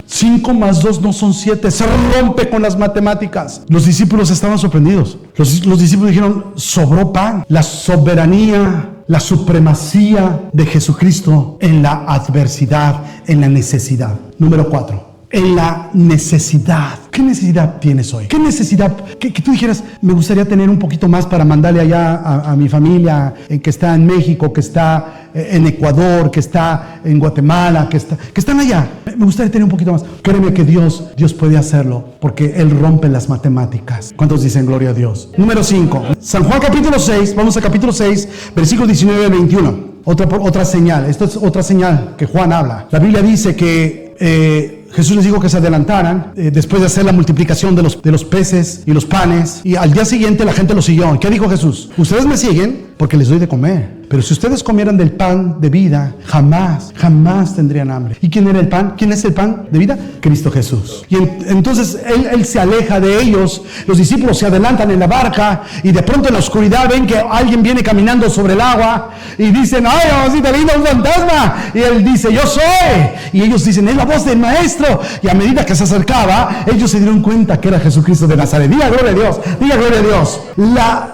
5 más 2 no son 7. Se rompe con las matemáticas. Los discípulos estaban sorprendidos. Los discípulos dijeron: sobró pan. La soberanía, la supremacía de Jesucristo en la adversidad, en la necesidad. Número 4. En la necesidad. ¿Qué necesidad tienes hoy? ¿Qué necesidad? Que tú dijeras: me gustaría tener un poquito más para mandarle allá a mi familia que está en México, que está en Ecuador, que está en Guatemala, que están allá. Me gustaría tener un poquito más. Créeme que Dios puede hacerlo, porque Él rompe las matemáticas. ¿Cuántos dicen gloria a Dios? Número 5. San Juan capítulo 6. Vamos a capítulo 6, versículos 19 al 21. Otra señal. Esto es otra señal que Juan habla. La Biblia dice que Jesús les dijo que se adelantaran después de hacer la multiplicación de los peces y los panes, y al día siguiente la gente lo siguió. ¿Qué dijo Jesús? Ustedes me siguen porque les doy de comer. Pero si ustedes comieran del pan de vida, jamás tendrían hambre. ¿Y quién era el pan? ¿Quién es el pan de vida? Cristo Jesús. Y entonces él se aleja de ellos. Los discípulos se adelantan en la barca y de pronto en la oscuridad ven que alguien viene caminando sobre el agua y dicen, ¡ay, mamacita linda, un fantasma! Y él dice, ¡yo soy! Y ellos dicen, es la voz del maestro. Y a medida que se acercaba, ellos se dieron cuenta que era Jesucristo de Nazaret. Diga gloria a Dios, diga gloria a Dios.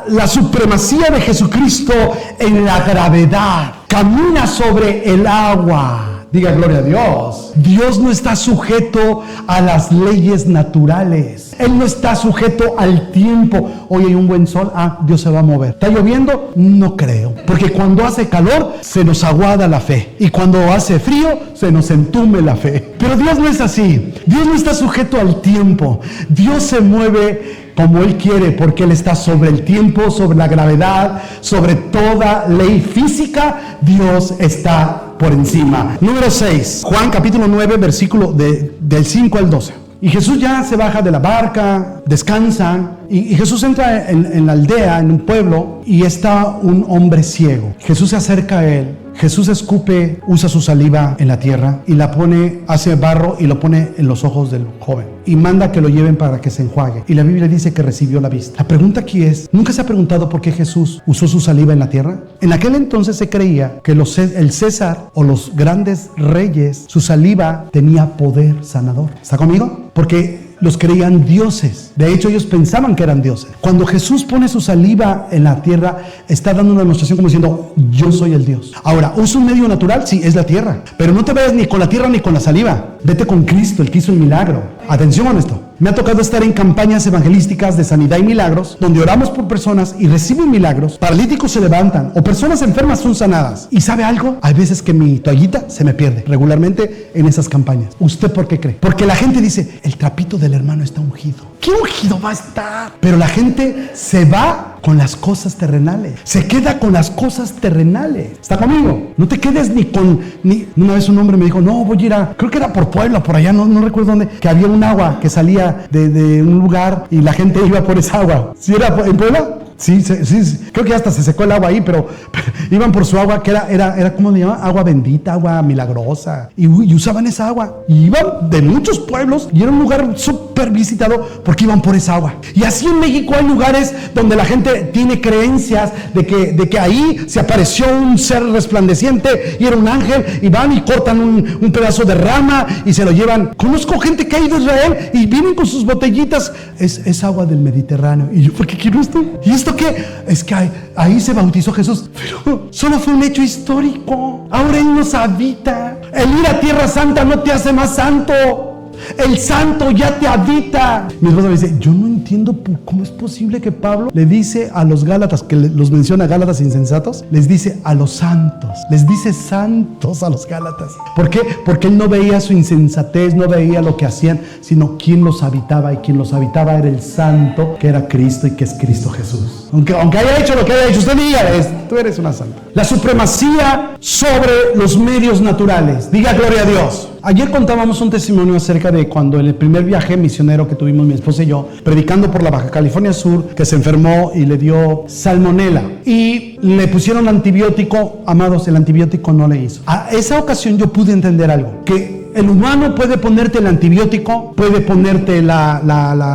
La supremacía de Jesucristo en la gravedad, camina sobre el agua. Diga gloria a Dios. Dios no está sujeto a las leyes naturales. Él no está sujeto al tiempo. Hoy hay un buen sol, Dios se va a mover. ¿Está lloviendo? No creo. Porque cuando hace calor, se nos aguada la fe. Y cuando hace frío, se nos entume la fe. Pero Dios no es así. Dios no está sujeto al tiempo. Dios se mueve como Él quiere, porque Él está sobre el tiempo, sobre la gravedad, sobre toda ley física. Dios está por encima. Número 6, Juan capítulo 9, versículo del 5 al 12. Y Jesús ya se baja de la barca, descansan, y Jesús entra en la aldea, en un pueblo, y está un hombre ciego. Jesús se acerca a él. Jesús escupe, usa su saliva en la tierra y la pone, hace barro y lo pone en los ojos del joven y manda que lo lleven para que se enjuague. Y la Biblia dice que recibió la vista. La pregunta aquí es, ¿nunca se ha preguntado por qué Jesús usó su saliva en la tierra? En aquel entonces se creía que el César o los grandes reyes, su saliva tenía poder sanador. ¿Está conmigo? Porque los creían dioses. De hecho, ellos pensaban que eran dioses. Cuando Jesús pone su saliva en la tierra, está dando una demostración como diciendo, yo soy el Dios. Ahora, ¿usa un medio natural? Sí, es la tierra. Pero no te vayas ni con la tierra ni con la saliva. Vete con Cristo, el que hizo el milagro. Atención con esto. Me ha tocado estar en campañas evangelísticas de sanidad y milagros, donde oramos por personas y reciben milagros, paralíticos se levantan o personas enfermas son sanadas. ¿Y sabe algo? Hay veces que mi toallita se me pierde regularmente en esas campañas. ¿Usted por qué cree? Porque la gente dice, el trapito del hermano está ungido. ¿Qué ungido va a estar? Pero la gente se va con las cosas terrenales. Se queda con las cosas terrenales. ¿Está conmigo? No te quedes Una vez un hombre me dijo, no, voy a ir creo que era por Puebla, por allá, no recuerdo dónde, que había un agua que salía de un lugar y la gente iba por esa agua. ¿Sí era en Puebla? Sí, creo que hasta se secó el agua ahí, pero iban por su agua, que era ¿cómo le llaman? Agua bendita, agua milagrosa. Y usaban esa agua. Y iban de muchos pueblos y era un lugar súper visitado porque iban por esa agua. Y así en México hay lugares donde la gente tiene creencias de que ahí se apareció un ser resplandeciente y era un ángel y van y cortan un pedazo de rama y se lo llevan. Conozco gente que ha ido a Israel y vienen con sus botellitas. Es agua del Mediterráneo. Y yo, ¿por qué quiero esto? ¿Y esto qué? Es que ahí se bautizó Jesús. Pero solo fue un hecho histórico. Ahora Él nos habita. El ir a Tierra Santa no te hace más santo. El santo ya te habita. Mi esposa me dice, yo no entiendo cómo es posible que Pablo le dice a los Gálatas, que los menciona Gálatas insensatos, les dice a los santos, les dice santos a los Gálatas. ¿Por qué? Porque él no veía su insensatez, no veía lo que hacían, sino quién los habitaba, y quien los habitaba era el santo, que era Cristo y que es Cristo Jesús. Aunque haya hecho lo que haya hecho, usted diga, tú eres una santa. La supremacía sobre los medios naturales. Diga gloria a Dios. Ayer contábamos un testimonio acerca de cuando en el primer viaje misionero que tuvimos mi esposa y yo, predicando por la Baja California Sur, que se enfermó y le dio salmonela y le pusieron antibiótico. Amados, el antibiótico no le hizo. A esa ocasión yo pude entender algo, que el humano puede ponerte el antibiótico, puede ponerte la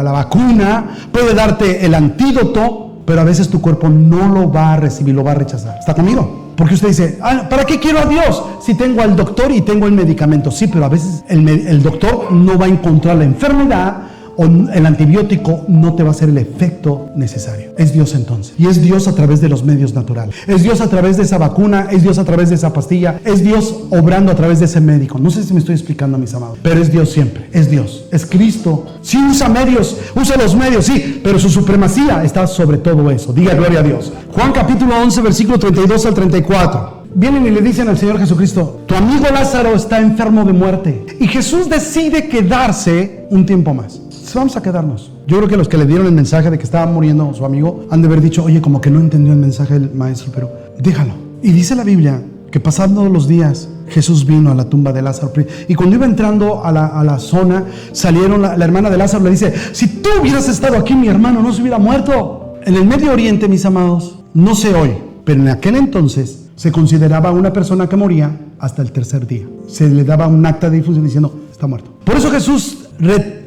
vacuna, puede darte el antídoto, pero a veces tu cuerpo no lo va a recibir, lo va a rechazar. ¿Está conmigo? Porque usted dice, ¿para qué quiero a Dios si tengo al doctor y tengo el medicamento? Sí, pero a veces el doctor no va a encontrar la enfermedad o el antibiótico no te va a hacer el efecto necesario. Es Dios entonces. Y es Dios a través de los medios naturales. Es Dios a través de esa vacuna, es Dios a través de esa pastilla, es Dios obrando a través de ese médico. No sé si me estoy explicando, mis amados, pero es Dios siempre, es Dios, es Cristo. Sí usa medios, usa los medios, sí, pero su supremacía está sobre todo eso. Diga gloria a Dios. Juan capítulo 11, versículo 32 al 34. Vienen y le dicen al Señor Jesucristo, tu amigo Lázaro está enfermo de muerte. Y Jesús decide quedarse un tiempo más. Vamos a quedarnos. Yo creo que los que le dieron el mensaje de que estaba muriendo su amigo han de haber dicho, oye, como que no entendió el mensaje del maestro, pero déjalo. Y dice la Biblia que pasando los días, Jesús vino a la tumba de Lázaro. Y cuando iba entrando a la zona, salieron la hermana de Lázaro, le dice, si tú hubieras estado aquí, mi hermano no se hubiera muerto. En el Medio Oriente, mis amados, no sé hoy, Pero en aquel entonces se consideraba una persona que moría hasta el tercer día. Se le daba un acta de difunción diciendo, está muerto. Por eso Jesús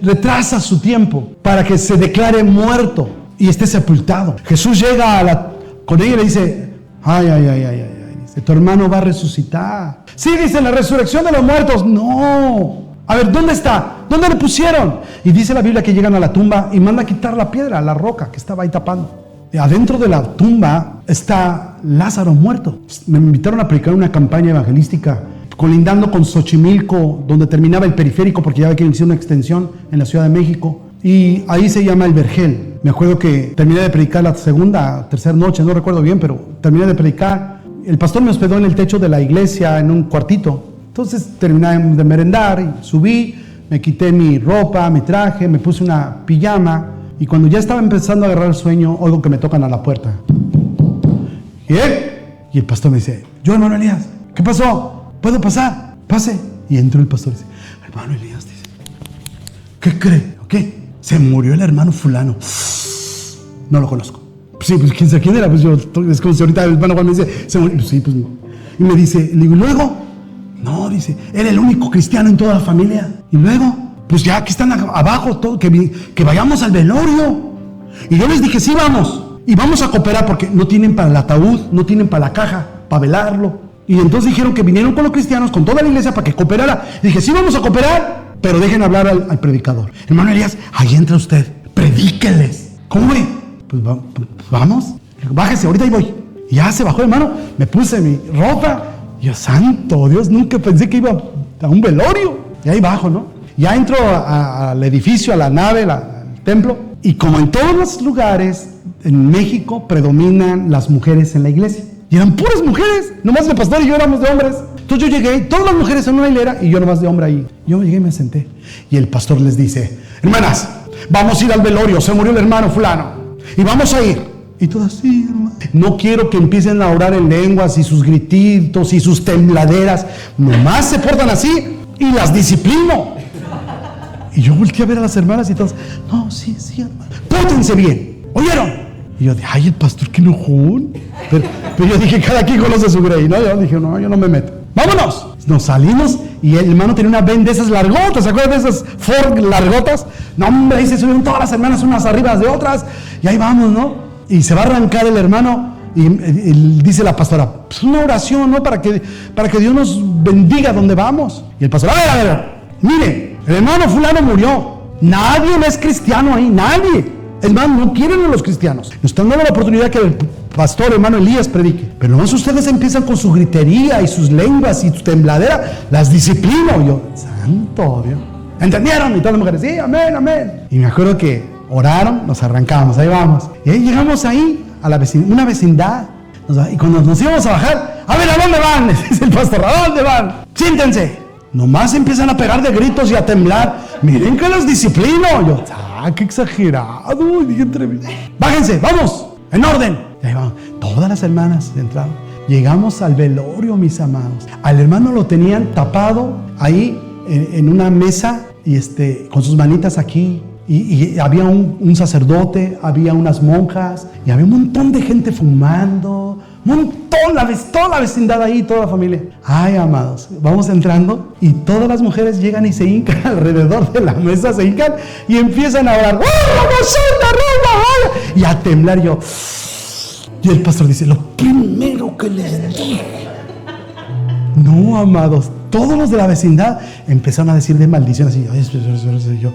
retrasa su tiempo para que se declare muerto y esté sepultado. Jesús llega con ella y le dice, ay, dice, tu hermano va a resucitar. Sí, dice, la resurrección de los muertos. No. A ver, ¿dónde está? ¿Dónde le pusieron? Y dice la Biblia que llegan a la tumba y manda a quitar la piedra, la roca que estaba ahí tapando. Y adentro de la tumba está Lázaro muerto. Me invitaron a predicar una campaña evangelística colindando con Xochimilco, donde terminaba el periférico, porque ya ve que inició una extensión en la Ciudad de México. Y ahí se llama El Vergel. Me acuerdo que terminé de predicar la tercera noche, no recuerdo bien, pero terminé de predicar. El pastor me hospedó en el techo de la iglesia, en un cuartito. Entonces terminé de merendar y subí, me quité mi ropa, mi traje, me puse una pijama. Y cuando ya estaba empezando a agarrar el sueño, oigo que me tocan a la puerta. Y el pastor me dice, yo, hermano Elías, ¿qué pasó? ¿Puedo pasar? Pase. Y entró el pastor y dice, hermano Elías, dice, ¿qué cree? ¿Qué? Se murió el hermano fulano. No lo conozco. Sí, pues quién sabe quién era. Pues yo, es como si ahorita el hermano Juan me dice, se murió. Sí, pues no. Y me dice, le digo, ¿y luego? No, dice, era el único cristiano en toda la familia. ¿Y luego? Pues ya que están abajo, todo, que vayamos al velorio. Y yo les dije, sí, vamos. Y vamos a cooperar porque no tienen para el ataúd, no tienen para la caja, para velarlo. Y entonces dijeron que vinieron con los cristianos, con toda la iglesia, para que cooperara. Y dije, sí, vamos a cooperar, pero dejen hablar al predicador. Hermano Elías, ahí entra usted, predíqueles. ¿Cómo ve? Pues vamos, bájese, ahorita ahí voy. Y ya se bajó el hermano, me puse mi ropa. Y yo, santo Dios, nunca pensé que iba a un velorio. Y ahí bajo, ¿no? Ya entro al edificio, a la nave, al templo. Y como en todos los lugares, en México predominan las mujeres en la iglesia. Y eran puras mujeres. Nomás el pastor y yo éramos de hombres. Entonces yo llegué, todas las mujeres en una hilera y yo nomás de hombre ahí. Yo llegué y me senté. Y el pastor les dice, hermanas, vamos a ir al velorio. Se murió el hermano fulano. Y vamos a ir. Y todas así, hermano. No quiero que empiecen a orar en lenguas y sus grititos y sus tembladeras. Nomás se portan así y las disciplino. Y yo volteé a ver a las hermanas y todas, no, sí, hermano, pórtense bien, ¿oyeron? Y yo dije, ay, el pastor, qué enojón. Pero yo dije, cada quien conoce su grey, ¿no? Yo dije, no, yo no me meto. ¡Vámonos! Nos salimos y el hermano tenía una ven de esas largotas, ¿se acuerdan de esas Ford largotas? No, hombre, ahí se subieron todas las hermanas unas arriba de otras y ahí vamos, ¿no? Y se va a arrancar el hermano y dice la pastora, pues una oración, ¿no? Para que Dios nos bendiga donde vamos. Y el pastor, a ver, mire, el hermano fulano murió. Nadie es cristiano ahí, nadie. Hermano, no quieren a los cristianos. Nos están dando la oportunidad que el pastor, hermano Elías, predique. Pero nomás ustedes empiezan con su gritería y sus lenguas y su tembladera. Las disciplino. Y yo, santo Dios. ¿Entendieron? Y todas las mujeres, sí, amén, amén. Y me acuerdo que oraron, nos arrancamos, ahí vamos. Y ahí llegamos ahí a una vecindad. Y cuando nos íbamos a bajar, a ver, ¿a dónde van? Dice el pastor, ¿a dónde van? Siéntense. Nomás empiezan a pegar de gritos y a temblar. Miren que los disciplino. Yo, qué exagerado. Dije entre mí, bájense, vamos, en orden. Y ahí vamos, todas las hermanas entraron. Llegamos al velorio, mis amados. Al hermano lo tenían tapado ahí en una mesa y con sus manitas aquí. Y había un sacerdote, había unas monjas y había un montón de gente fumando. Toda la vecindad ahí, toda la familia. Ay, amados, vamos entrando y todas las mujeres llegan y se hincan alrededor de la mesa, se hincan y empiezan a orar. Y a temblar yo. Y el pastor dice, lo primero que les dije. No, amados, todos los de la vecindad empezaron a decir de maldiciones y yo,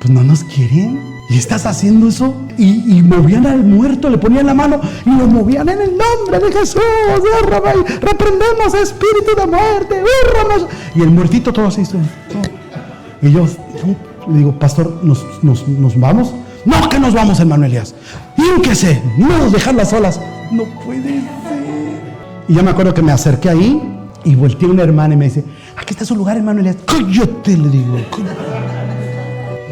pues no nos quieren. ¿Y estás haciendo eso? Y movían al muerto, le ponían la mano y lo movían en el nombre de Jesús. Reprendemos espíritu de muerte. Y el muertito todo así. Y yo le digo, pastor, ¿nos vamos? No, que nos vamos, hermano Elías. Hínquese, no nos dejarlas solas. No puede ser. Y ya me acuerdo que me acerqué ahí y volteé a una hermana y me dice, aquí está su lugar, hermano Elías. Cállate, le digo.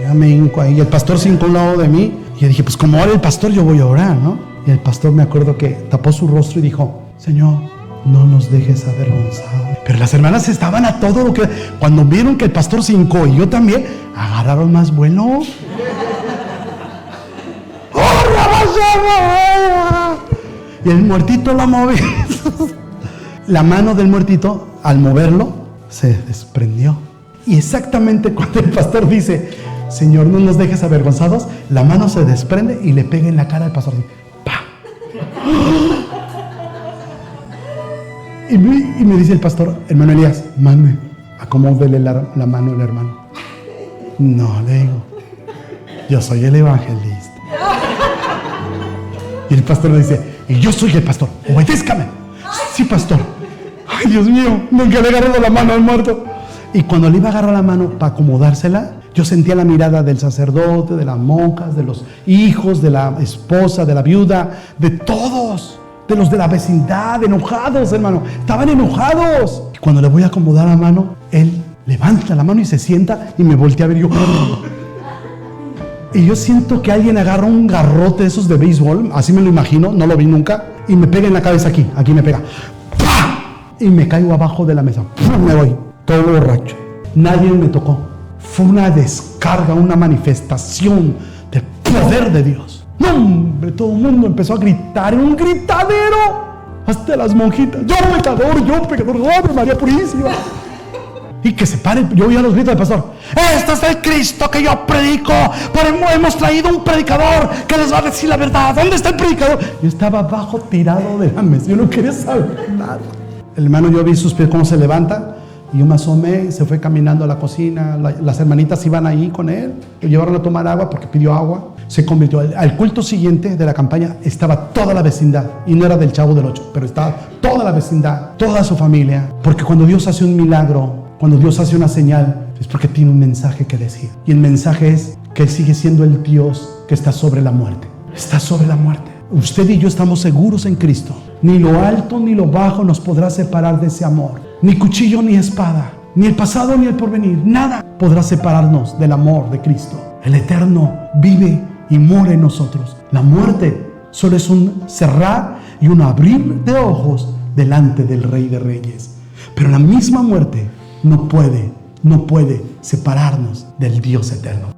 Ya me hinco ahí. Y el pastor se hincó a un lado de mí. Y yo dije, pues como ora el pastor, yo voy a orar, ¿no? Y el pastor, me acuerdo que tapó su rostro y dijo, Señor, no nos dejes avergonzados. Pero las hermanas estaban a todo lo que... Cuando vieron que el pastor se hincó y yo también, agarraron más vuelo. Y el muertito lo movió. La mano del muertito, al moverlo, se desprendió. Y exactamente cuando el pastor dice, Señor, no nos dejes avergonzados, la mano se desprende y le pega en la cara al pastor. ¡Pah! Y me dice el pastor, hermano Elías, mande, acomódele la mano al hermano. No, le digo, yo soy el evangelista. Y el pastor le dice, y yo soy el pastor, obedézcame. Sí, pastor. Ay, Dios mío, nunca le he agarrado la mano al muerto. Y cuando le iba a agarrar la mano para acomodársela, yo sentía la mirada del sacerdote, de las monjas, de los hijos, de la esposa, de la viuda, de todos, de los de la vecindad, enojados, hermano. Estaban enojados. Y cuando le voy a acomodar la mano, él levanta la mano y se sienta y me voltea a ver y yo... Y yo siento que alguien agarra un garrote de esos de béisbol, así me lo imagino, no lo vi nunca, y me pega en la cabeza aquí me pega. ¡Pah! Y me caigo abajo de la mesa. ¡Pum! Me voy, todo borracho. Nadie me tocó. Fue una descarga, una manifestación del poder de Dios. ¡No, hombre! Todo el mundo empezó a gritar, un gritadero. Hasta las monjitas. Yo pecador, ¡Ave María Purísima! Y que se pare, yo oía los gritos del pastor. Este es el Cristo que yo predico. Hemos traído un predicador que les va a decir la verdad. ¿Dónde está el predicador? Yo estaba abajo tirado de la mesa. Yo no quería saber nada. El hermano, yo vi sus pies cómo se levanta. Y yo me asomé y se fue caminando a la cocina. Las hermanitas iban ahí con él. Lo llevaron a tomar agua porque pidió agua. Se convirtió. Al culto siguiente de la campaña estaba toda la vecindad. Y no era del Chavo del 8, pero estaba toda la vecindad, toda su familia. Porque cuando Dios hace un milagro, cuando Dios hace una señal, es porque tiene un mensaje que decir. Y el mensaje es que Él sigue siendo el Dios que está sobre la muerte. Está sobre la muerte. Usted y yo estamos seguros en Cristo. Ni lo alto ni lo bajo nos podrá separar de ese amor. Ni cuchillo ni espada. Ni el pasado ni el porvenir. Nada podrá separarnos del amor de Cristo. El Eterno vive y mora en nosotros. La muerte solo es un cerrar y un abrir de ojos delante del Rey de Reyes. Pero la misma muerte no puede separarnos del Dios eterno.